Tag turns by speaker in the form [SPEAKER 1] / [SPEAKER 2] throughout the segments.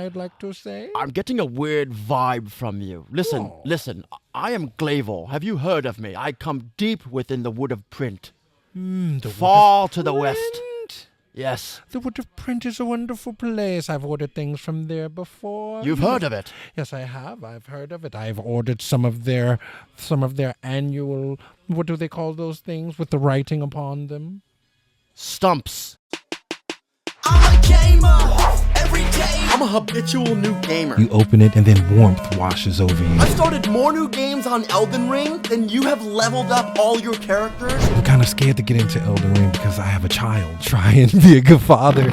[SPEAKER 1] I'd like to say.
[SPEAKER 2] I'm getting a weird vibe from you. Listen. I am Glavel. Have you heard of me? I come deep within the wood of print. Far to the west. Yes.
[SPEAKER 1] The Wood of Print is a wonderful place. I've ordered things from there before.
[SPEAKER 2] You've heard of it?
[SPEAKER 1] Yes, I have. I've heard of it. I've ordered some of their annual, what do they call those things with the writing upon them?
[SPEAKER 2] Stumps. I'm a gamer. Every day. I'm a habitual new gamer.
[SPEAKER 1] You open it and then warmth washes over you.
[SPEAKER 2] I've started more new games on Elden Ring than you have leveled up all your characters.
[SPEAKER 1] I'm kind of scared to get into Elden Ring because I have a child. Try and be a good father.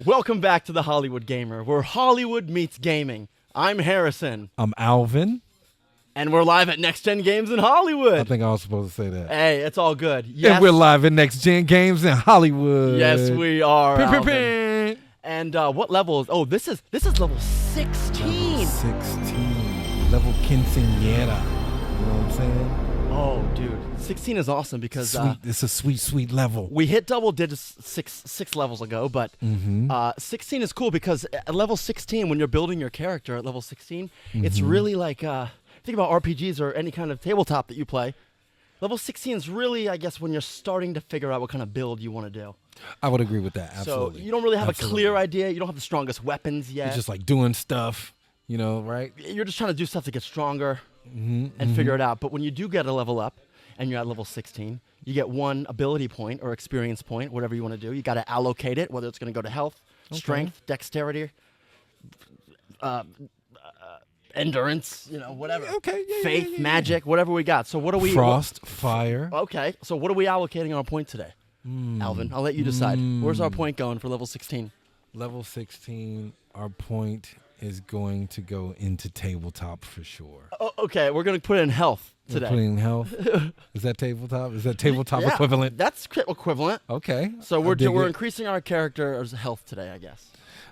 [SPEAKER 2] Welcome back to the Hollywood Gamer, where Hollywood meets gaming. I'm Harrison.
[SPEAKER 1] I'm Alvin.
[SPEAKER 2] And we're live at Next Gen Games in Hollywood.
[SPEAKER 1] I think I was supposed to say that.
[SPEAKER 2] Hey, it's all good. Yes.
[SPEAKER 1] And we're live at Next Gen Games in Hollywood.
[SPEAKER 2] Yes, we are.
[SPEAKER 1] Pin.
[SPEAKER 2] And what level is? Oh, this is level 16.
[SPEAKER 1] Level 16. Level quinceañera. You know what I'm saying?
[SPEAKER 2] Oh, dude, 16 is awesome because
[SPEAKER 1] it's a sweet level.
[SPEAKER 2] We hit double digits six levels ago, but 16 is cool because at level 16, when you're building your character at level 16, it's really like think about RPGs or any kind of tabletop that you play. Level 16 is really, I guess, when you're starting to figure out what kind of build you want to do.
[SPEAKER 1] I would agree with that. Absolutely.
[SPEAKER 2] So you don't really have a clear idea. You don't have the strongest weapons yet.
[SPEAKER 1] You're just like doing stuff, you know, right?
[SPEAKER 2] You're just trying to do stuff to get stronger and figure it out. But when you do get a level up and you're at level 16, you get one ability point or experience point, whatever you want to do. You got to allocate it, whether it's going to go to health, strength, dexterity, endurance, you know, whatever.
[SPEAKER 1] Okay,
[SPEAKER 2] Faith, magic, whatever we got. So what are we?
[SPEAKER 1] Frost, fire.
[SPEAKER 2] Okay, so what are we allocating our point today? Alvin, I'll let you decide. Where's our point going for level 16?
[SPEAKER 1] Level 16, our point is going to go into tabletop for sure.
[SPEAKER 2] Oh, okay, we're going to put it in health today.
[SPEAKER 1] We're putting in health. Is that tabletop? Is that tabletop equivalent?
[SPEAKER 2] That's equivalent.
[SPEAKER 1] Okay.
[SPEAKER 2] So we're increasing our character's health today, I guess.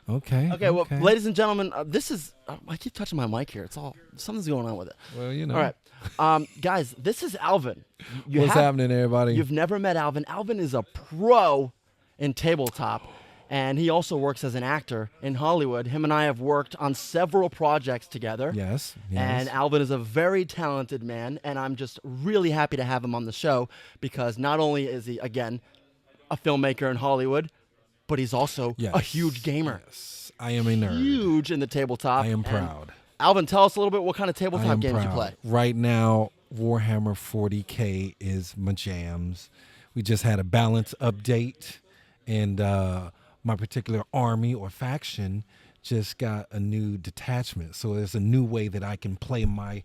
[SPEAKER 1] Okay.
[SPEAKER 2] Okay. Well, ladies and gentlemen, this is. I keep touching my mic here. It's all something's going on with it.
[SPEAKER 1] Well, you know.
[SPEAKER 2] All right, guys. This is Alvin.
[SPEAKER 1] What's happening, everybody?
[SPEAKER 2] You've never met Alvin. Alvin is a pro in tabletop, and he also works as an actor in Hollywood. Him and I have worked on several projects together.
[SPEAKER 1] Yes.
[SPEAKER 2] And Alvin is a very talented man, and I'm just really happy to have him on the show because not only is he again a filmmaker in Hollywood, but he's also a huge gamer.
[SPEAKER 1] Yes, I am a nerd.
[SPEAKER 2] Huge in the tabletop.
[SPEAKER 1] I am proud.
[SPEAKER 2] Alvin, tell us a little bit what kind of tabletop games you play.
[SPEAKER 1] Right now, Warhammer 40K is my jams. We just had a balance update, and my particular army or faction just got a new detachment. So there's a new way that I can play my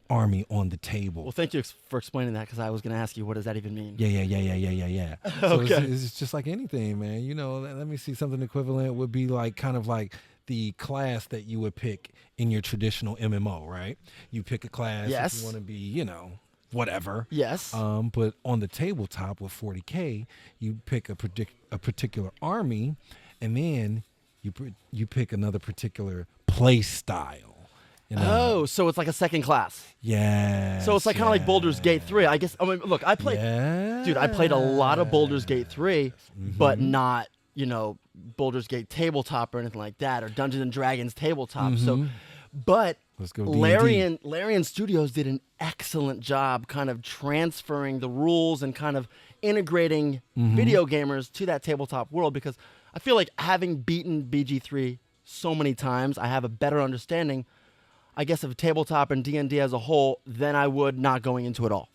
[SPEAKER 1] army on the table.
[SPEAKER 2] Well, thank you for explaining that because I was going to ask you, what does that even mean?
[SPEAKER 1] Yeah. So
[SPEAKER 2] Okay.
[SPEAKER 1] it's just like anything, man. You know, let me see, something equivalent would be like kind of like the class that you would pick in your traditional MMO, right? You pick a class if you want to be, you know, whatever.
[SPEAKER 2] Yes.
[SPEAKER 1] But on the tabletop with 40K, you pick a particular army, and then you pick another particular play style. You know?
[SPEAKER 2] Oh, so it's like a second class.
[SPEAKER 1] Yeah.
[SPEAKER 2] So it's like kind of like Baldur's Gate 3. I guess. I mean, look, I played a lot of Baldur's Gate 3, but not, you know, Baldur's Gate tabletop or anything like that, or Dungeons and Dragons tabletop. So, but
[SPEAKER 1] let's go
[SPEAKER 2] Larian Studios did an excellent job kind of transferring the rules and kind of integrating video gamers to that tabletop world, because I feel like having beaten BG3 so many times, I have a better understanding, I guess, of tabletop and D&D as a whole than I would not going into it all.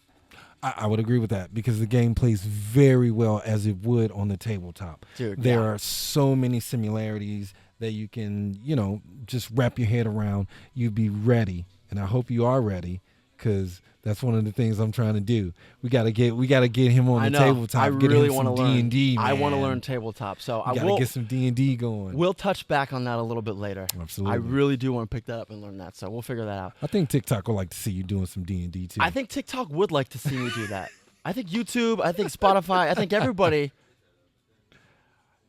[SPEAKER 1] I would agree with that because the game plays very well as it would on the tabletop.
[SPEAKER 2] Dude,
[SPEAKER 1] there are so many similarities that you can, you know, just wrap your head around. You'd be ready, and I hope you are ready, because that's one of the things I'm trying to do. We gotta get him on the tabletop.
[SPEAKER 2] I really want to learn
[SPEAKER 1] D&D.
[SPEAKER 2] I want to learn tabletop, so I
[SPEAKER 1] gotta get some D&D going.
[SPEAKER 2] We'll touch back on that a little bit later.
[SPEAKER 1] Absolutely.
[SPEAKER 2] I really do want to pick that up and learn that, so we'll figure that out.
[SPEAKER 1] I think TikTok would like to see you doing some D&D too.
[SPEAKER 2] I think TikTok would like to see me do that. I think YouTube, I think Spotify, I think everybody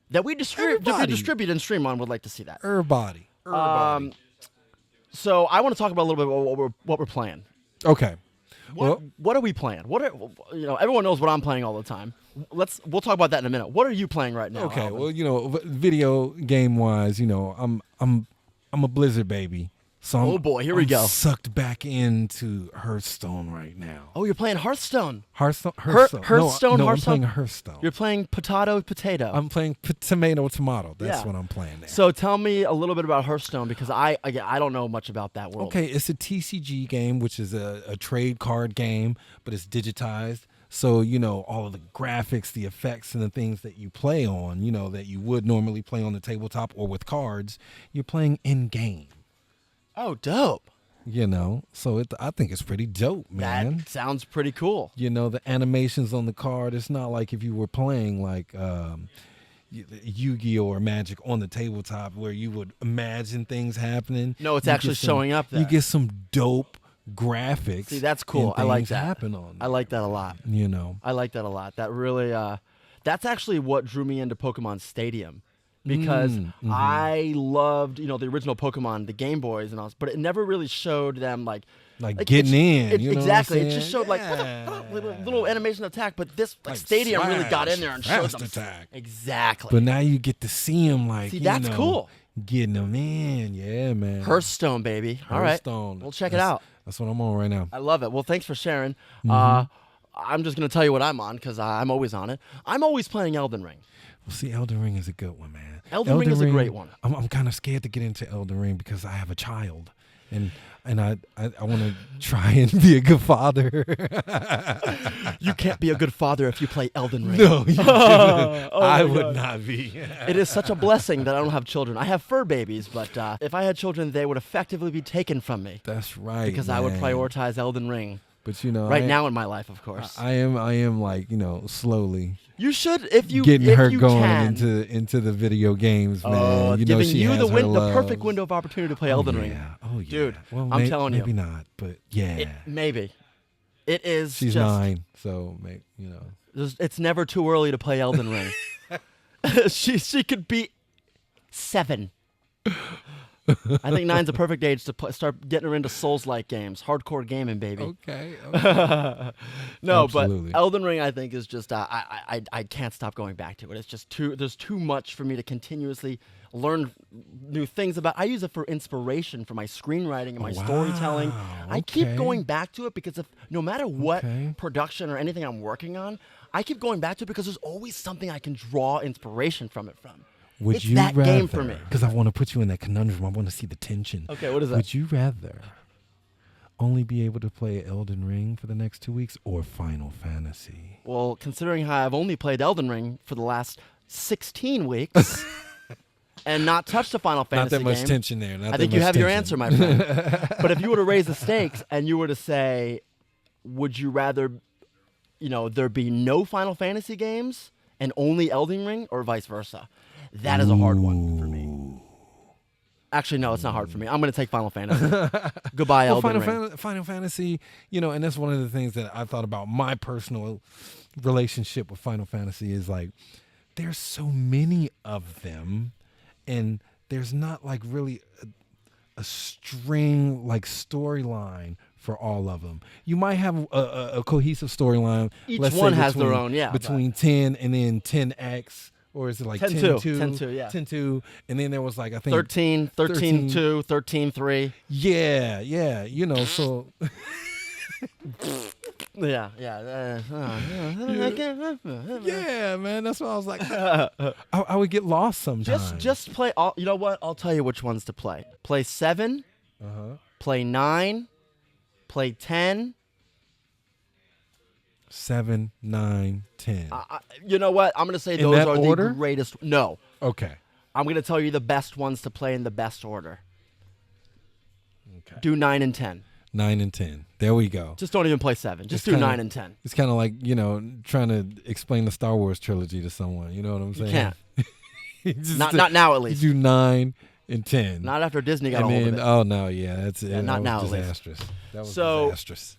[SPEAKER 2] that we distribute and stream on would like to see that.
[SPEAKER 1] Everybody.
[SPEAKER 2] So I want to talk about a little bit about what we're playing.
[SPEAKER 1] Okay.
[SPEAKER 2] What are we playing? Everyone knows what I'm playing all the time. We'll talk about that in a minute. What are you playing right now?
[SPEAKER 1] Okay,
[SPEAKER 2] Alvin?
[SPEAKER 1] well, video game wise, I'm a Blizzard baby. So
[SPEAKER 2] Oh, boy, here we
[SPEAKER 1] I'm
[SPEAKER 2] go.
[SPEAKER 1] Sucked back into Hearthstone right now.
[SPEAKER 2] Oh, you're playing Hearthstone.
[SPEAKER 1] Hearthstone.
[SPEAKER 2] Hearthstone.
[SPEAKER 1] No, I'm
[SPEAKER 2] Hearthstone?
[SPEAKER 1] playing Hearthstone.
[SPEAKER 2] You're playing potato.
[SPEAKER 1] I'm playing tomato. That's
[SPEAKER 2] Yeah.
[SPEAKER 1] what I'm playing there.
[SPEAKER 2] So tell me a little bit about Hearthstone because I don't know much about that world.
[SPEAKER 1] Okay, it's a TCG game, which is a trade card game, but it's digitized. So, all of the graphics, the effects, and the things that you play on, that you would normally play on the tabletop or with cards, you're playing in-game.
[SPEAKER 2] Oh, dope.
[SPEAKER 1] So I think it's pretty dope, man.
[SPEAKER 2] That sounds pretty cool.
[SPEAKER 1] The animations on the card, it's not like if you were playing like Yu-Gi-Oh! Or Magic on the tabletop where you would imagine things happening.
[SPEAKER 2] No, it's actually showing up there.
[SPEAKER 1] You get some dope graphics.
[SPEAKER 2] See, that's cool.
[SPEAKER 1] and
[SPEAKER 2] I like
[SPEAKER 1] things
[SPEAKER 2] that.
[SPEAKER 1] happen on
[SPEAKER 2] I like that a lot. I like that a lot. That really, that's actually what drew me into Pokemon Stadium. Because I loved, the original Pokemon, the Game Boys, but it never really showed them like
[SPEAKER 1] getting in.
[SPEAKER 2] Exactly. It just showed like little animation attack, but this Stadium really got in there and showed them.
[SPEAKER 1] Attack.
[SPEAKER 2] Exactly.
[SPEAKER 1] But now you get to see them
[SPEAKER 2] that's cool.
[SPEAKER 1] Getting them in. Yeah, man.
[SPEAKER 2] Hearthstone, baby. All right.
[SPEAKER 1] Hearthstone.
[SPEAKER 2] We'll check it out.
[SPEAKER 1] That's what I'm on right now.
[SPEAKER 2] I love it. Well, thanks for sharing. I'm just going to tell you what I'm on because I'm always on it. I'm always playing Elden Ring.
[SPEAKER 1] Well, see, Elden Ring is a good one, man.
[SPEAKER 2] Elden Ring is a great one.
[SPEAKER 1] I'm kind of scared to get into Elden Ring because I have a child, and I want to try and be a good father.
[SPEAKER 2] You can't be a good father if you play Elden Ring.
[SPEAKER 1] No, you I would
[SPEAKER 2] God.
[SPEAKER 1] not be.
[SPEAKER 2] It is such a blessing that I don't have children. I have fur babies, but if I had children, they would effectively be taken from me.
[SPEAKER 1] That's right.
[SPEAKER 2] Because I would prioritize Elden Ring.
[SPEAKER 1] But
[SPEAKER 2] right now in my life, of course.
[SPEAKER 1] I am like slowly.
[SPEAKER 2] You should if you
[SPEAKER 1] getting
[SPEAKER 2] if
[SPEAKER 1] her
[SPEAKER 2] you
[SPEAKER 1] going
[SPEAKER 2] can.
[SPEAKER 1] into the video games, man.
[SPEAKER 2] Oh, giving
[SPEAKER 1] she
[SPEAKER 2] you
[SPEAKER 1] has
[SPEAKER 2] the
[SPEAKER 1] her
[SPEAKER 2] perfect window of opportunity to play Elden Ring.
[SPEAKER 1] Oh yeah,
[SPEAKER 2] dude.
[SPEAKER 1] Well,
[SPEAKER 2] I'm telling you,
[SPEAKER 1] maybe not, but yeah,
[SPEAKER 2] maybe. It is.
[SPEAKER 1] She's
[SPEAKER 2] just,
[SPEAKER 1] 9, so
[SPEAKER 2] it's never too early to play Elden Ring. she could be 7. I think 9's a perfect age to start getting her into Souls-like games, hardcore gaming, baby.
[SPEAKER 1] Okay.
[SPEAKER 2] No,
[SPEAKER 1] Absolutely.
[SPEAKER 2] but Elden Ring, I think, is just I can't stop going back to it. It's just there's too much for me to continuously learn new things about. I use it for inspiration for my screenwriting and my storytelling. I keep going back to it because no matter what production or anything I'm working on, I keep going back to it because there's always something I can draw inspiration from it from.
[SPEAKER 1] Would you
[SPEAKER 2] that
[SPEAKER 1] rather,
[SPEAKER 2] game for me.
[SPEAKER 1] Because I want to put you in that conundrum. I want to see the tension.
[SPEAKER 2] Okay, what is that?
[SPEAKER 1] Would you rather only be able to play Elden Ring for the next 2 weeks or Final Fantasy?
[SPEAKER 2] Well, considering how I've only played Elden Ring for the last 16 weeks and not touched a Final Fantasy
[SPEAKER 1] game. Not that much
[SPEAKER 2] game,
[SPEAKER 1] tension there.
[SPEAKER 2] I think you have your answer, my friend. But if you were to raise the stakes and you were to say, would you rather, there be no Final Fantasy games and only Elden Ring or vice versa? That is a hard one for me. Actually, no, it's not hard for me. I'm going to take Final Fantasy. Goodbye, Elden Ring.
[SPEAKER 1] Final Fantasy, and that's one of the things that I thought about my personal relationship with Final Fantasy is like, there's so many of them, and there's not like really a string like storyline for all of them. You might have a cohesive storyline.
[SPEAKER 2] Each one has their own,
[SPEAKER 1] between 10 and then 10X. Or is it like
[SPEAKER 2] 10-2?
[SPEAKER 1] 10-2,
[SPEAKER 2] yeah.
[SPEAKER 1] 10-2, and then there was like, I think
[SPEAKER 2] 13-2, 13-3.
[SPEAKER 1] Yeah, so
[SPEAKER 2] yeah.
[SPEAKER 1] Yeah, man, that's why I was like, I would get lost sometimes.
[SPEAKER 2] Just play all. You know what? I'll tell you which ones to play. Play 7, play 9, play 10.
[SPEAKER 1] 7, 9, 10.
[SPEAKER 2] You know what? I'm going to say
[SPEAKER 1] In
[SPEAKER 2] those
[SPEAKER 1] that
[SPEAKER 2] are
[SPEAKER 1] order?
[SPEAKER 2] the greatest. No.
[SPEAKER 1] Okay.
[SPEAKER 2] I'm going to tell you the best ones to play in the best order.
[SPEAKER 1] Okay.
[SPEAKER 2] Do 9 and 10.
[SPEAKER 1] 9 and 10. There we go.
[SPEAKER 2] Just don't even play 7. Just do 9 and 10.
[SPEAKER 1] It's kind of like, trying to explain the Star Wars trilogy to someone. You know what I'm saying?
[SPEAKER 2] You can't. Not now, at least.
[SPEAKER 1] You do 9 and 10.
[SPEAKER 2] Not after Disney got a hold of it.
[SPEAKER 1] Oh, no, yeah. That's it.
[SPEAKER 2] Not now, at least.
[SPEAKER 1] Disastrous. That was disastrous.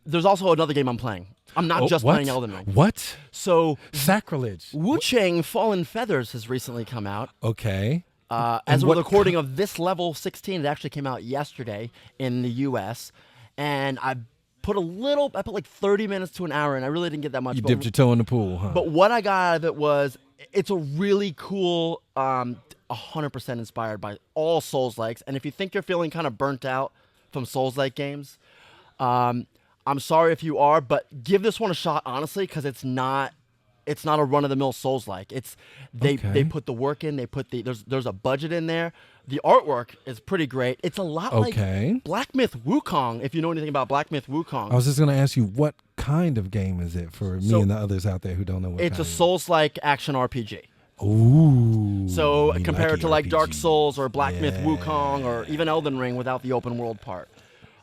[SPEAKER 2] There's also another game I'm playing. I'm not just playing Elden Ring.
[SPEAKER 1] What?
[SPEAKER 2] So
[SPEAKER 1] Sacrilege.
[SPEAKER 2] Wu-Chang Fallen Feathers has recently come out.
[SPEAKER 1] Okay.
[SPEAKER 2] As we're recording of this level 16, it actually came out yesterday in the U.S. And I've put like 30 minutes to an hour, and I really didn't get that much.
[SPEAKER 1] You dipped your toe in the pool, huh?
[SPEAKER 2] But what I got out of it was it's a really cool, 100% inspired by all Souls-likes. And if you think you're feeling kind of burnt out from Souls-like games, I'm sorry if you are, but give this one a shot, honestly, because it's not a run-of-the-mill Souls-like. They put the work in. They put there's a budget in there. The artwork is pretty great. It's a lot like Black Myth Wukong, if you know anything about Black Myth Wukong.
[SPEAKER 1] I was just going to ask you, what kind of game is it for me and the others out there who don't know what
[SPEAKER 2] it's a Souls-like action RPG.
[SPEAKER 1] Ooh.
[SPEAKER 2] So compare it to like
[SPEAKER 1] RPG.
[SPEAKER 2] Dark Souls or Black Myth Wukong or even Elden Ring without the open world part.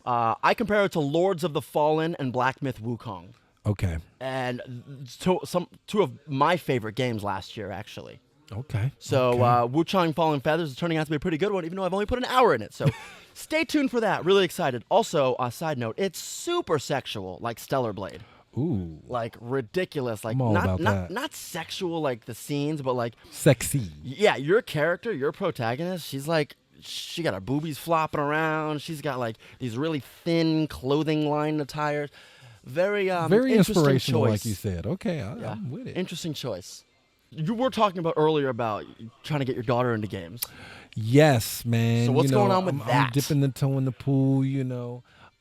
[SPEAKER 2] I compare it to Lords of the Fallen and Black Myth Wukong.
[SPEAKER 1] Okay.
[SPEAKER 2] And two of my favorite games last year, actually.
[SPEAKER 1] Okay.
[SPEAKER 2] So Wukong Fallen Feathers is turning out to be a pretty good one, even though I've only put an hour in it. So stay tuned for that. Really excited. Also, side note, it's super sexual, like Stellar Blade.
[SPEAKER 1] Ooh.
[SPEAKER 2] Like ridiculous. Like
[SPEAKER 1] I'm all about that.
[SPEAKER 2] Not sexual like the scenes, but like
[SPEAKER 1] sexy.
[SPEAKER 2] Yeah, your character, your protagonist, she got her boobies flopping around. She's got like these really thin clothing line attires. Very
[SPEAKER 1] inspirational,
[SPEAKER 2] choice.
[SPEAKER 1] like you said. Okay, I'm with it.
[SPEAKER 2] Interesting choice. You were talking about earlier about trying to get your daughter into games.
[SPEAKER 1] Yes, man.
[SPEAKER 2] So what's going on with that?
[SPEAKER 1] I'm dipping the toe in the pool,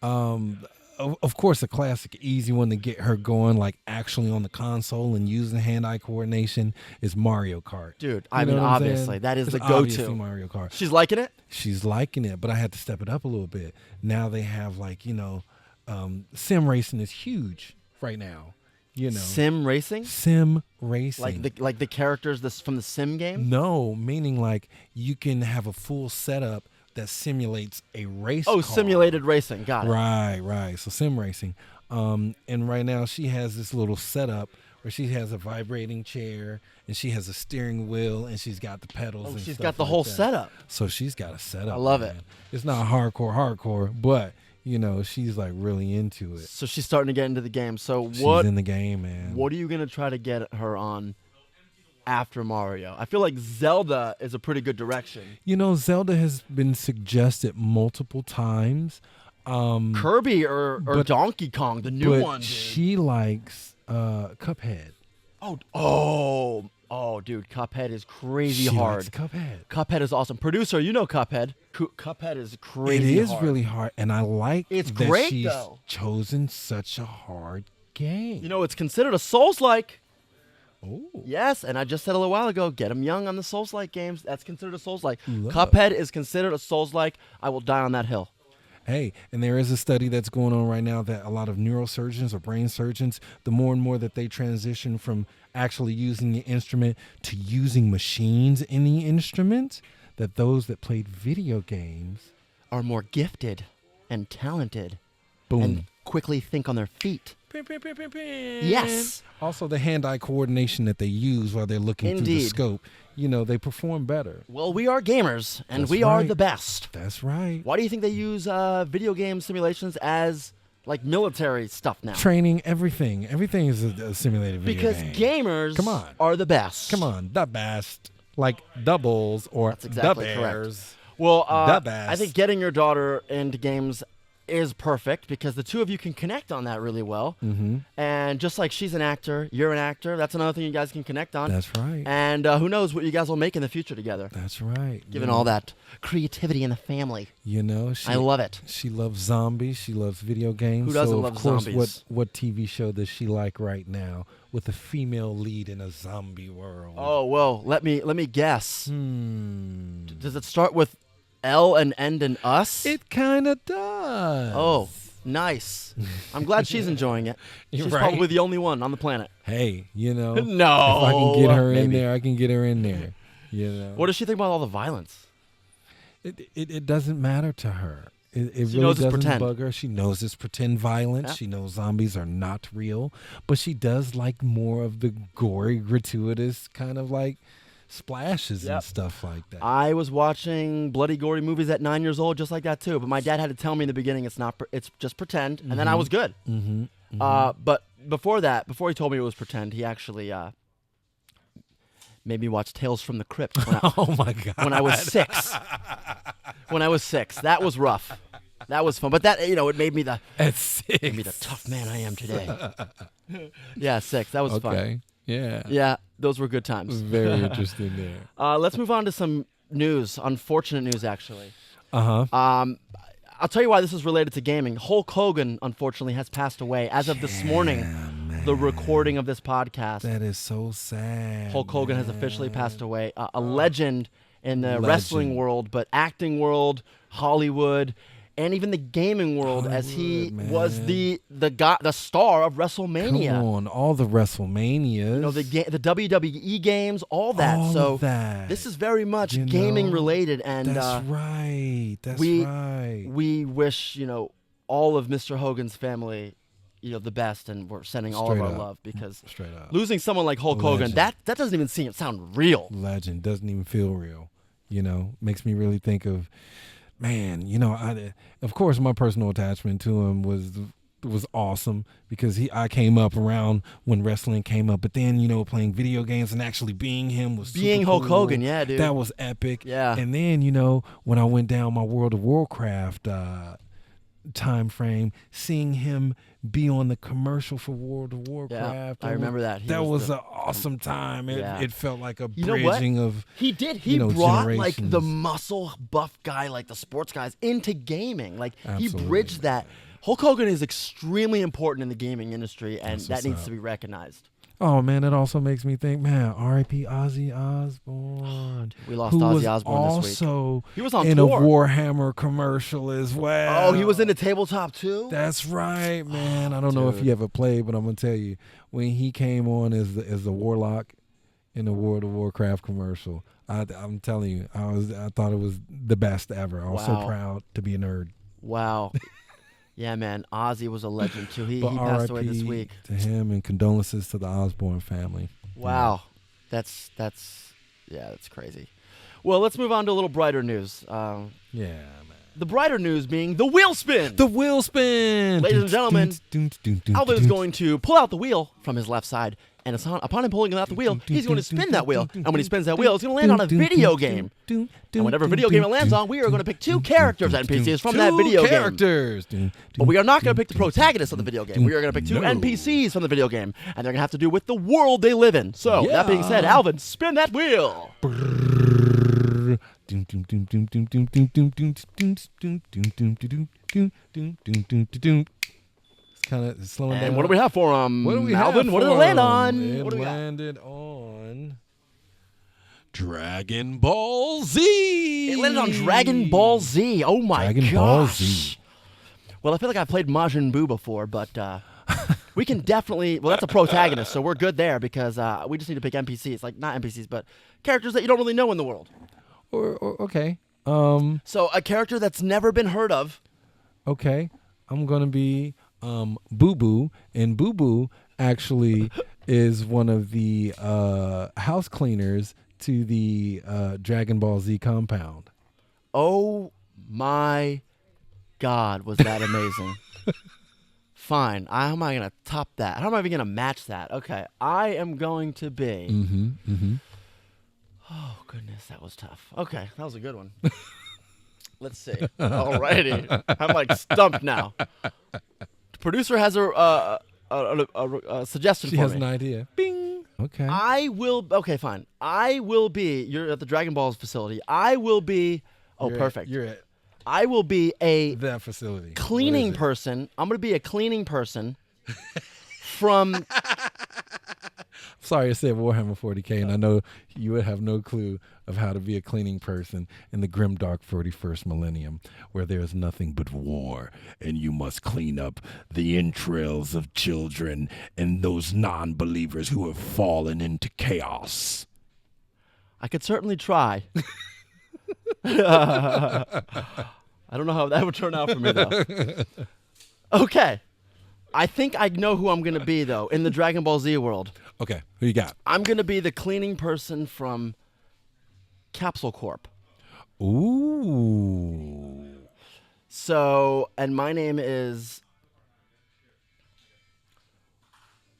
[SPEAKER 1] Of course, a classic, easy one to get her going, like actually on the console and using hand-eye coordination, is Mario Kart.
[SPEAKER 2] Dude, I mean, obviously, that is the go-to.
[SPEAKER 1] Obviously Mario Kart.
[SPEAKER 2] She's liking it?
[SPEAKER 1] She's liking it, but I had to step it up a little bit. Now they have, sim racing is huge right now.
[SPEAKER 2] Sim racing?
[SPEAKER 1] Sim racing.
[SPEAKER 2] Like the characters from the Sim game?
[SPEAKER 1] No, meaning like you can have a full setup that simulates a race car.
[SPEAKER 2] Simulated racing. Got it.
[SPEAKER 1] Right. So sim racing. And right now she has this little setup where she has a vibrating chair and she has a steering wheel and she's got the pedals. And
[SPEAKER 2] she's
[SPEAKER 1] stuff
[SPEAKER 2] got the
[SPEAKER 1] like
[SPEAKER 2] whole
[SPEAKER 1] that.
[SPEAKER 2] setup.
[SPEAKER 1] So she's got a setup.
[SPEAKER 2] I love it.
[SPEAKER 1] It's not hardcore, but she's like really into it.
[SPEAKER 2] So she's starting to get into the game. So
[SPEAKER 1] she's in the game, man.
[SPEAKER 2] What are you gonna try to get her on after Mario? I feel like Zelda is a pretty good direction.
[SPEAKER 1] Zelda has been suggested multiple times.
[SPEAKER 2] Kirby or Donkey Kong, the new one. Dude.
[SPEAKER 1] She likes Cuphead.
[SPEAKER 2] Oh, dude, Cuphead is crazy
[SPEAKER 1] she
[SPEAKER 2] hard.
[SPEAKER 1] Likes Cuphead.
[SPEAKER 2] Cuphead is awesome. Producer, you know Cuphead. Cuphead is crazy.
[SPEAKER 1] It is really hard, and I like
[SPEAKER 2] it's
[SPEAKER 1] that
[SPEAKER 2] great,
[SPEAKER 1] she's
[SPEAKER 2] though.
[SPEAKER 1] chosen such a hard game.
[SPEAKER 2] It's considered a Souls-like.
[SPEAKER 1] Oh.
[SPEAKER 2] Yes, and I just said a little while ago, get them young on the Souls-like games. That's considered a Souls-like. Cuphead is considered a Souls-like. I will die on that hill.
[SPEAKER 1] Hey, and there is a study that's going on right now that a lot of neurosurgeons or brain surgeons, the more and more that they transition from actually using the instrument to using machines in the instrument, that those that played video games
[SPEAKER 2] are more gifted and talented.
[SPEAKER 1] Boom.
[SPEAKER 2] And quickly think on their feet. Yes.
[SPEAKER 1] Also, the hand-eye coordination that they use while they're looking through the scope, they perform better.
[SPEAKER 2] Well, we are gamers, and
[SPEAKER 1] That's
[SPEAKER 2] we are the best.
[SPEAKER 1] That's right.
[SPEAKER 2] Why do you think they use video game simulations as like military stuff now?
[SPEAKER 1] Training, everything. Everything is a simulated video game.
[SPEAKER 2] Because gamers are the best.
[SPEAKER 1] Come on, the best. Like doubles or
[SPEAKER 2] That's exactly
[SPEAKER 1] the bears.
[SPEAKER 2] Correct. Well,
[SPEAKER 1] the best.
[SPEAKER 2] I think getting your daughter into games is perfect because the two of you can connect on that really well.
[SPEAKER 1] Mm-hmm.
[SPEAKER 2] And just like she's an actor, you're an actor. That's another thing you guys can connect on.
[SPEAKER 1] That's right.
[SPEAKER 2] And who knows what you guys will make in the future together.
[SPEAKER 1] That's right.
[SPEAKER 2] Given all that creativity in the family.
[SPEAKER 1] I
[SPEAKER 2] love it.
[SPEAKER 1] She loves zombies. She loves video games.
[SPEAKER 2] Who doesn't love zombies?
[SPEAKER 1] What TV show does she like right now with a female lead in a zombie world?
[SPEAKER 2] Oh, well, let me guess.
[SPEAKER 1] Hmm.
[SPEAKER 2] Does it start with L and end in us?
[SPEAKER 1] It kind of does.
[SPEAKER 2] Oh, nice. I'm glad she's enjoying it. She's
[SPEAKER 1] right.
[SPEAKER 2] probably the only one on the planet.
[SPEAKER 1] Hey,
[SPEAKER 2] No.
[SPEAKER 1] if I can get her in
[SPEAKER 2] Maybe.
[SPEAKER 1] there, I can get her in there.
[SPEAKER 2] What does she think about all the violence?
[SPEAKER 1] It doesn't matter to her. It
[SPEAKER 2] She
[SPEAKER 1] really
[SPEAKER 2] knows it's
[SPEAKER 1] doesn't
[SPEAKER 2] pretend.
[SPEAKER 1] bug her. She knows it's pretend violence.
[SPEAKER 2] Yeah.
[SPEAKER 1] She knows zombies are not real. But she does like more of the gory, gratuitous kind of like splashes and stuff like that.
[SPEAKER 2] I was watching bloody, gory movies at 9 years old just like that too. But my dad had to tell me in the beginning it's just pretend. And then I was good.
[SPEAKER 1] Mm-hmm. Mm-hmm.
[SPEAKER 2] But before he told me it was pretend, he actually made me watch Tales from the Crypt
[SPEAKER 1] Oh my God.
[SPEAKER 2] when I was 6. That was rough. That was fun. But that, it made me the
[SPEAKER 1] At 6.
[SPEAKER 2] tough man I am today. Yeah, 6. That was fun.
[SPEAKER 1] Okay. Yeah.
[SPEAKER 2] Yeah, those were good times.
[SPEAKER 1] Very interesting there.
[SPEAKER 2] Let's move on to some news. Unfortunate news, actually.
[SPEAKER 1] Uh-huh.
[SPEAKER 2] I'll tell you why this is related to gaming. Hulk Hogan, unfortunately, has passed away as of this morning. The recording of this podcast.
[SPEAKER 1] That is so sad.
[SPEAKER 2] Hulk Hogan has officially passed away. A legend in the
[SPEAKER 1] Legend.
[SPEAKER 2] wrestling world, but acting world, Hollywood, and even the gaming world, as he
[SPEAKER 1] Hollywood,
[SPEAKER 2] was
[SPEAKER 1] man.
[SPEAKER 2] the star of WrestleMania.
[SPEAKER 1] Come on, all the WrestleManias.
[SPEAKER 2] The WWE games, all that.
[SPEAKER 1] All
[SPEAKER 2] so
[SPEAKER 1] of that.
[SPEAKER 2] this is very much
[SPEAKER 1] You
[SPEAKER 2] gaming
[SPEAKER 1] know,
[SPEAKER 2] related, and
[SPEAKER 1] That's right. That's
[SPEAKER 2] we-
[SPEAKER 1] right.
[SPEAKER 2] we wish all of Mr. Hogan's family the best, and we're sending all of
[SPEAKER 1] Straight
[SPEAKER 2] our
[SPEAKER 1] up.
[SPEAKER 2] love, because
[SPEAKER 1] Straight up.
[SPEAKER 2] losing someone like Hulk Hogan,
[SPEAKER 1] Legend.
[SPEAKER 2] that doesn't even sound real.
[SPEAKER 1] Legend doesn't even feel real. Makes me really think of, man. Of course, my personal attachment to him was awesome, because I came up around when wrestling came up, but then playing video games and actually being him was
[SPEAKER 2] Being
[SPEAKER 1] super
[SPEAKER 2] Hulk
[SPEAKER 1] cool.
[SPEAKER 2] Hogan, yeah, dude.
[SPEAKER 1] That was epic.
[SPEAKER 2] Yeah.
[SPEAKER 1] And then when I went down my World of Warcraft time frame, seeing him be on the commercial for World of Warcraft.
[SPEAKER 2] I remember that. He
[SPEAKER 1] That was
[SPEAKER 2] the-
[SPEAKER 1] an awesome time.
[SPEAKER 2] Yeah.
[SPEAKER 1] It felt like a
[SPEAKER 2] You know what?
[SPEAKER 1] bridging of.
[SPEAKER 2] He did. He brought like the
[SPEAKER 1] generations.
[SPEAKER 2] muscle buff guy, like the sports guys, into gaming. Like he
[SPEAKER 1] Absolutely,
[SPEAKER 2] bridged that. Hulk Hogan is extremely important in the gaming industry, and
[SPEAKER 1] That's
[SPEAKER 2] that
[SPEAKER 1] what's
[SPEAKER 2] needs
[SPEAKER 1] up.
[SPEAKER 2] to be recognized.
[SPEAKER 1] Oh man, it also makes me think, man, R.I.P. Ozzy Osbourne.
[SPEAKER 2] We lost
[SPEAKER 1] who
[SPEAKER 2] Ozzy
[SPEAKER 1] was
[SPEAKER 2] Osbourne this week.
[SPEAKER 1] also
[SPEAKER 2] He was on
[SPEAKER 1] in
[SPEAKER 2] tour.
[SPEAKER 1] a Warhammer commercial as well.
[SPEAKER 2] Oh, he was in the tabletop too.
[SPEAKER 1] That's right, man. I don't know if
[SPEAKER 2] Dude.
[SPEAKER 1] you ever played, but I'm gonna tell you, when he came on as the warlock in the World of Warcraft commercial, I'm telling you, I thought it was the best ever. I was so
[SPEAKER 2] Wow.
[SPEAKER 1] proud to be a nerd.
[SPEAKER 2] Wow. Yeah, man. Ozzy was a legend too. He
[SPEAKER 1] But
[SPEAKER 2] passed away this
[SPEAKER 1] RIP
[SPEAKER 2] week.
[SPEAKER 1] to him, and condolences to the Osborne family.
[SPEAKER 2] Wow. That's crazy. Well, let's move on to a little brighter news.
[SPEAKER 1] Yeah, man.
[SPEAKER 2] The brighter news being the wheel spin.
[SPEAKER 1] The wheel spin.
[SPEAKER 2] Ladies and gentlemen, Alvin is going to pull out the wheel from his left side, and upon him pulling out the wheel, he's going to spin that wheel. And when he spins that wheel, it's going to land on a video game. And whatever video game it lands on, we are going to pick 2 characters NPCs from that video game.
[SPEAKER 1] characters.
[SPEAKER 2] But we are not going to pick the protagonist of the video game. We are going to pick 2
[SPEAKER 1] No.
[SPEAKER 2] NPCs from the video game, and they're going to have to do with the world they live in. So, that being said,
[SPEAKER 1] Yeah.
[SPEAKER 2] Alvin, spin that wheel.
[SPEAKER 1] It's kind of slowing down.
[SPEAKER 2] And what do we have for him?
[SPEAKER 1] What do we
[SPEAKER 2] Alvin,
[SPEAKER 1] have
[SPEAKER 2] what did it
[SPEAKER 1] for
[SPEAKER 2] land
[SPEAKER 1] him?
[SPEAKER 2] on?
[SPEAKER 1] It
[SPEAKER 2] What do we got?
[SPEAKER 1] landed on Dragon Ball Z.
[SPEAKER 2] It landed on Dragon Ball Z. Oh my
[SPEAKER 1] Dragon
[SPEAKER 2] gosh.
[SPEAKER 1] Ball Z.
[SPEAKER 2] Well, I feel like I've played Majin Buu before, but we can definitely. Well, that's a protagonist, so we're good there, because we just need to pick NPCs, like not NPCs, but characters that you don't really know in the world.
[SPEAKER 1] Or okay.
[SPEAKER 2] So a character that's never been heard of.
[SPEAKER 1] Okay. I'm gonna be Boo Boo, and Boo Boo actually is one of the house cleaners to the Dragon Ball Z compound.
[SPEAKER 2] Oh my God, was that amazing? Fine. How am I going to top that? How am I even going to match that? Okay. I am going to be.
[SPEAKER 1] Mm-hmm. Mm-hmm.
[SPEAKER 2] Oh, goodness. That was tough. Okay. That was a good one. Let's see. Alrighty. I'm like stumped now. The producer has a suggestion
[SPEAKER 1] She
[SPEAKER 2] for
[SPEAKER 1] has
[SPEAKER 2] me.
[SPEAKER 1] an idea. Bing. Okay.
[SPEAKER 2] I will. Okay, fine. I will be. You're at the Dragon Balls facility. I will be. Oh,
[SPEAKER 1] You're
[SPEAKER 2] perfect.
[SPEAKER 1] You're at
[SPEAKER 2] I will be a
[SPEAKER 1] that facility.
[SPEAKER 2] cleaning
[SPEAKER 1] What is it?
[SPEAKER 2] person. I'm going to be a cleaning person from.
[SPEAKER 1] Sorry, I said Warhammer 40K, and I know you would have no clue of how to be a cleaning person in the grimdark 41st millennium, where there is nothing but war, and you must clean up the entrails of children and those non-believers who have fallen into chaos.
[SPEAKER 2] I could certainly try. I don't know how that would turn out for me, though. Okay. I think I know who I'm going to be, though, in the Dragon Ball Z world.
[SPEAKER 1] Okay, who you got?
[SPEAKER 2] I'm going to be the cleaning person from Capsule Corp.
[SPEAKER 1] Ooh.
[SPEAKER 2] So, and my name is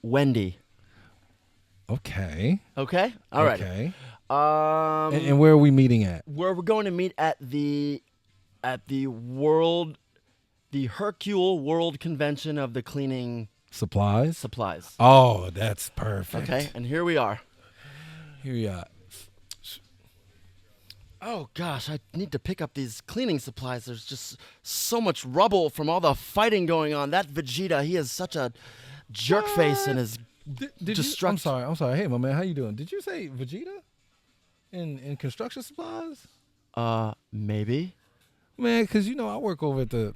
[SPEAKER 2] Wendy.
[SPEAKER 1] Okay.
[SPEAKER 2] Okay? All right.
[SPEAKER 1] Okay.
[SPEAKER 2] Um,
[SPEAKER 1] And where are we meeting at?
[SPEAKER 2] where we're going to meet at the world the Hercule World Convention of the cleaning
[SPEAKER 1] Supplies?
[SPEAKER 2] supplies.
[SPEAKER 1] Oh, that's perfect.
[SPEAKER 2] Okay, and here we are.
[SPEAKER 1] Here we are.
[SPEAKER 2] Oh gosh, I need to pick up these cleaning supplies. There's just so much rubble from all the fighting going on. That Vegeta, he is such a jerk face and is
[SPEAKER 1] Did you,
[SPEAKER 2] destruct.
[SPEAKER 1] I'm sorry. Hey, my man, how you doing? Did you say Vegeta in construction supplies?
[SPEAKER 2] Maybe.
[SPEAKER 1] Man, because I work over at the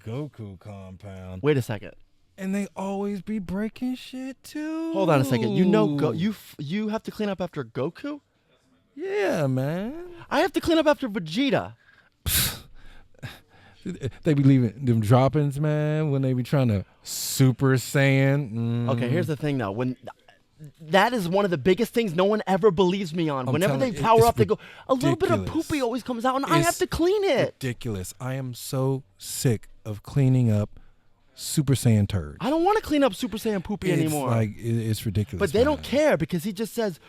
[SPEAKER 1] Goku compound,
[SPEAKER 2] Wait a second.
[SPEAKER 1] and they always be breaking shit too.
[SPEAKER 2] Hold on a second. You have to clean up after Goku?
[SPEAKER 1] Yeah, man.
[SPEAKER 2] I have to clean up after Vegeta.
[SPEAKER 1] They be leaving them droppings, man, when they be trying to Super Saiyan.
[SPEAKER 2] Okay, here's the thing though. When that is one of the biggest things no one ever believes me on.
[SPEAKER 1] I'm
[SPEAKER 2] Whenever they
[SPEAKER 1] telling you,
[SPEAKER 2] power
[SPEAKER 1] it's
[SPEAKER 2] up, they go, a little bit of
[SPEAKER 1] ridiculous.
[SPEAKER 2] poopy always comes out, and I have
[SPEAKER 1] It's
[SPEAKER 2] to clean it.
[SPEAKER 1] ridiculous. I am so sick of cleaning up Super Saiyan turds.
[SPEAKER 2] I don't want to clean up Super Saiyan poopy anymore.
[SPEAKER 1] It's ridiculous.
[SPEAKER 2] But they don't
[SPEAKER 1] man.
[SPEAKER 2] care because he just says,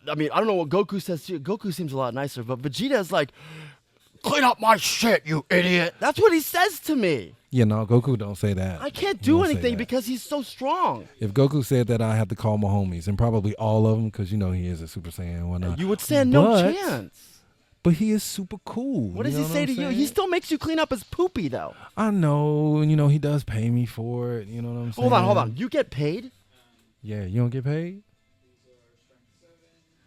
[SPEAKER 2] I mean, I don't know what Goku says to you. Goku seems a lot nicer, but Vegeta's like, clean up my shit, you idiot. That's what he says to me.
[SPEAKER 1] Yeah, no, Goku don't say that.
[SPEAKER 2] I can't
[SPEAKER 1] He
[SPEAKER 2] do
[SPEAKER 1] don't say
[SPEAKER 2] anything
[SPEAKER 1] that.
[SPEAKER 2] because he's so strong.
[SPEAKER 1] If Goku said that, I have to call my homies, and probably all of them, because he is a Super Saiyan and whatnot.
[SPEAKER 2] You would stand no
[SPEAKER 1] But-
[SPEAKER 2] chance.
[SPEAKER 1] But he is super cool.
[SPEAKER 2] What does
[SPEAKER 1] you
[SPEAKER 2] he
[SPEAKER 1] know
[SPEAKER 2] say
[SPEAKER 1] I'm
[SPEAKER 2] to you?
[SPEAKER 1] saying?
[SPEAKER 2] He still makes you clean up his poopy, though.
[SPEAKER 1] I know, and he does pay me for it. You know what I'm saying?
[SPEAKER 2] Hold on. You get paid?
[SPEAKER 1] Yeah, you don't get paid?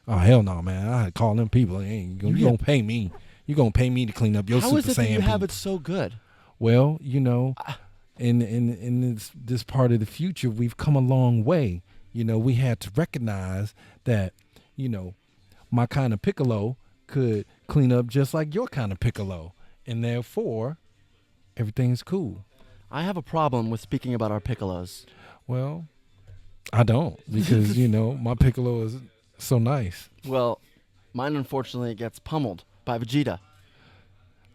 [SPEAKER 1] Oh, hell no, man. I had to call them people. You gonna pay me. You gonna pay me to clean up your
[SPEAKER 2] How
[SPEAKER 1] Super
[SPEAKER 2] is it that
[SPEAKER 1] Saiyan
[SPEAKER 2] you have
[SPEAKER 1] poop.
[SPEAKER 2] it so good?
[SPEAKER 1] Well, in this part of the future, we've come a long way. We had to recognize that, my kind of Piccolo could clean up just like your kind of Piccolo. And therefore, everything's cool.
[SPEAKER 2] I have a problem with speaking about our Piccolos.
[SPEAKER 1] Well, I don't, because, my Piccolo is so nice.
[SPEAKER 2] Well, mine unfortunately gets pummeled by Vegeta.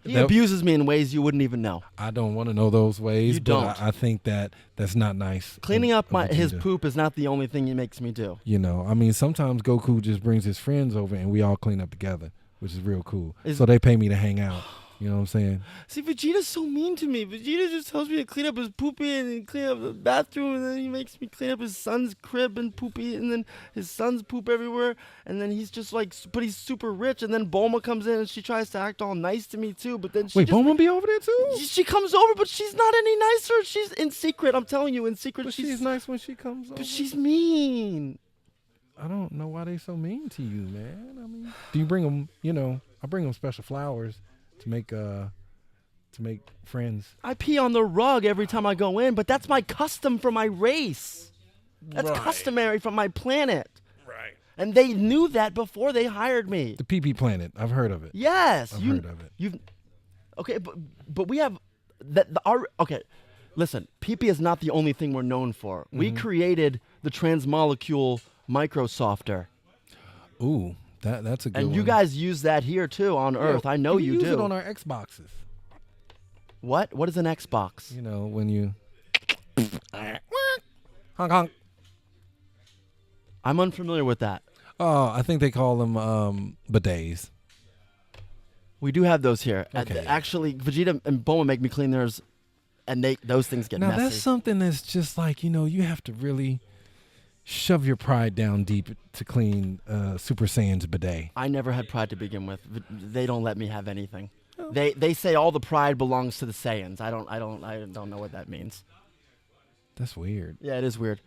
[SPEAKER 2] He
[SPEAKER 1] That-
[SPEAKER 2] abuses me in ways you wouldn't even know.
[SPEAKER 1] I don't want to know those ways,
[SPEAKER 2] You
[SPEAKER 1] but
[SPEAKER 2] don't.
[SPEAKER 1] I think that's not nice.
[SPEAKER 2] Cleaning
[SPEAKER 1] of-
[SPEAKER 2] up
[SPEAKER 1] of
[SPEAKER 2] his
[SPEAKER 1] Vegeta.
[SPEAKER 2] poop is not the only thing he makes me do.
[SPEAKER 1] Sometimes Goku just brings his friends over and we all clean up together, which is real cool.
[SPEAKER 2] Is-
[SPEAKER 1] So they pay me to hang out. You know what I'm saying?
[SPEAKER 2] See, Vegeta's so mean to me. Vegeta just tells me to clean up his poopy and clean up the bathroom, and then he makes me clean up his son's crib and poopy, and then his son's poop everywhere, and then he's just like, but he's super rich, and then Bulma comes in and she tries to act all nice to me too, but then she
[SPEAKER 1] Wait,
[SPEAKER 2] just,
[SPEAKER 1] Bulma be over there too?
[SPEAKER 2] she comes over, but she's not any nicer. She's in secret. I'm telling you, in secret,
[SPEAKER 1] But she's nice when she comes over.
[SPEAKER 2] But she's mean.
[SPEAKER 1] I don't know why they so mean to you, man. I mean, do you bring them? I bring them special flowers to make friends.
[SPEAKER 2] I pee on the rug every time I go in, but that's my custom for my race. That's
[SPEAKER 1] Right.
[SPEAKER 2] customary from my planet.
[SPEAKER 1] Right.
[SPEAKER 2] And they knew that before they hired me.
[SPEAKER 1] The PP Planet. I've heard of it.
[SPEAKER 2] Yes,
[SPEAKER 1] I've heard of it.
[SPEAKER 2] You've okay, but we have okay. Listen, PP is not the only thing we're known for. We created the transmolecule microsofter,
[SPEAKER 1] Ooh, that's a good
[SPEAKER 2] and
[SPEAKER 1] one.
[SPEAKER 2] you guys use that here too on Earth. I know
[SPEAKER 1] we
[SPEAKER 2] you
[SPEAKER 1] use
[SPEAKER 2] do.
[SPEAKER 1] it on our Xboxes.
[SPEAKER 2] What? What is an Xbox?
[SPEAKER 1] When you honk honk.
[SPEAKER 2] I'm unfamiliar with that.
[SPEAKER 1] Oh, I think they call them bidets.
[SPEAKER 2] We do have those here.
[SPEAKER 1] Okay.
[SPEAKER 2] Actually, Vegeta and Bulma make me clean theirs, and those things get
[SPEAKER 1] Now
[SPEAKER 2] messy.
[SPEAKER 1] that's something that's just like you have to really shove your pride down deep to clean Super Saiyan's bidet.
[SPEAKER 2] I never had pride to begin with. They don't let me have anything.
[SPEAKER 1] Oh.
[SPEAKER 2] They say all the pride belongs to the Saiyans. I don't know what that means.
[SPEAKER 1] That's weird.
[SPEAKER 2] Yeah, it is weird.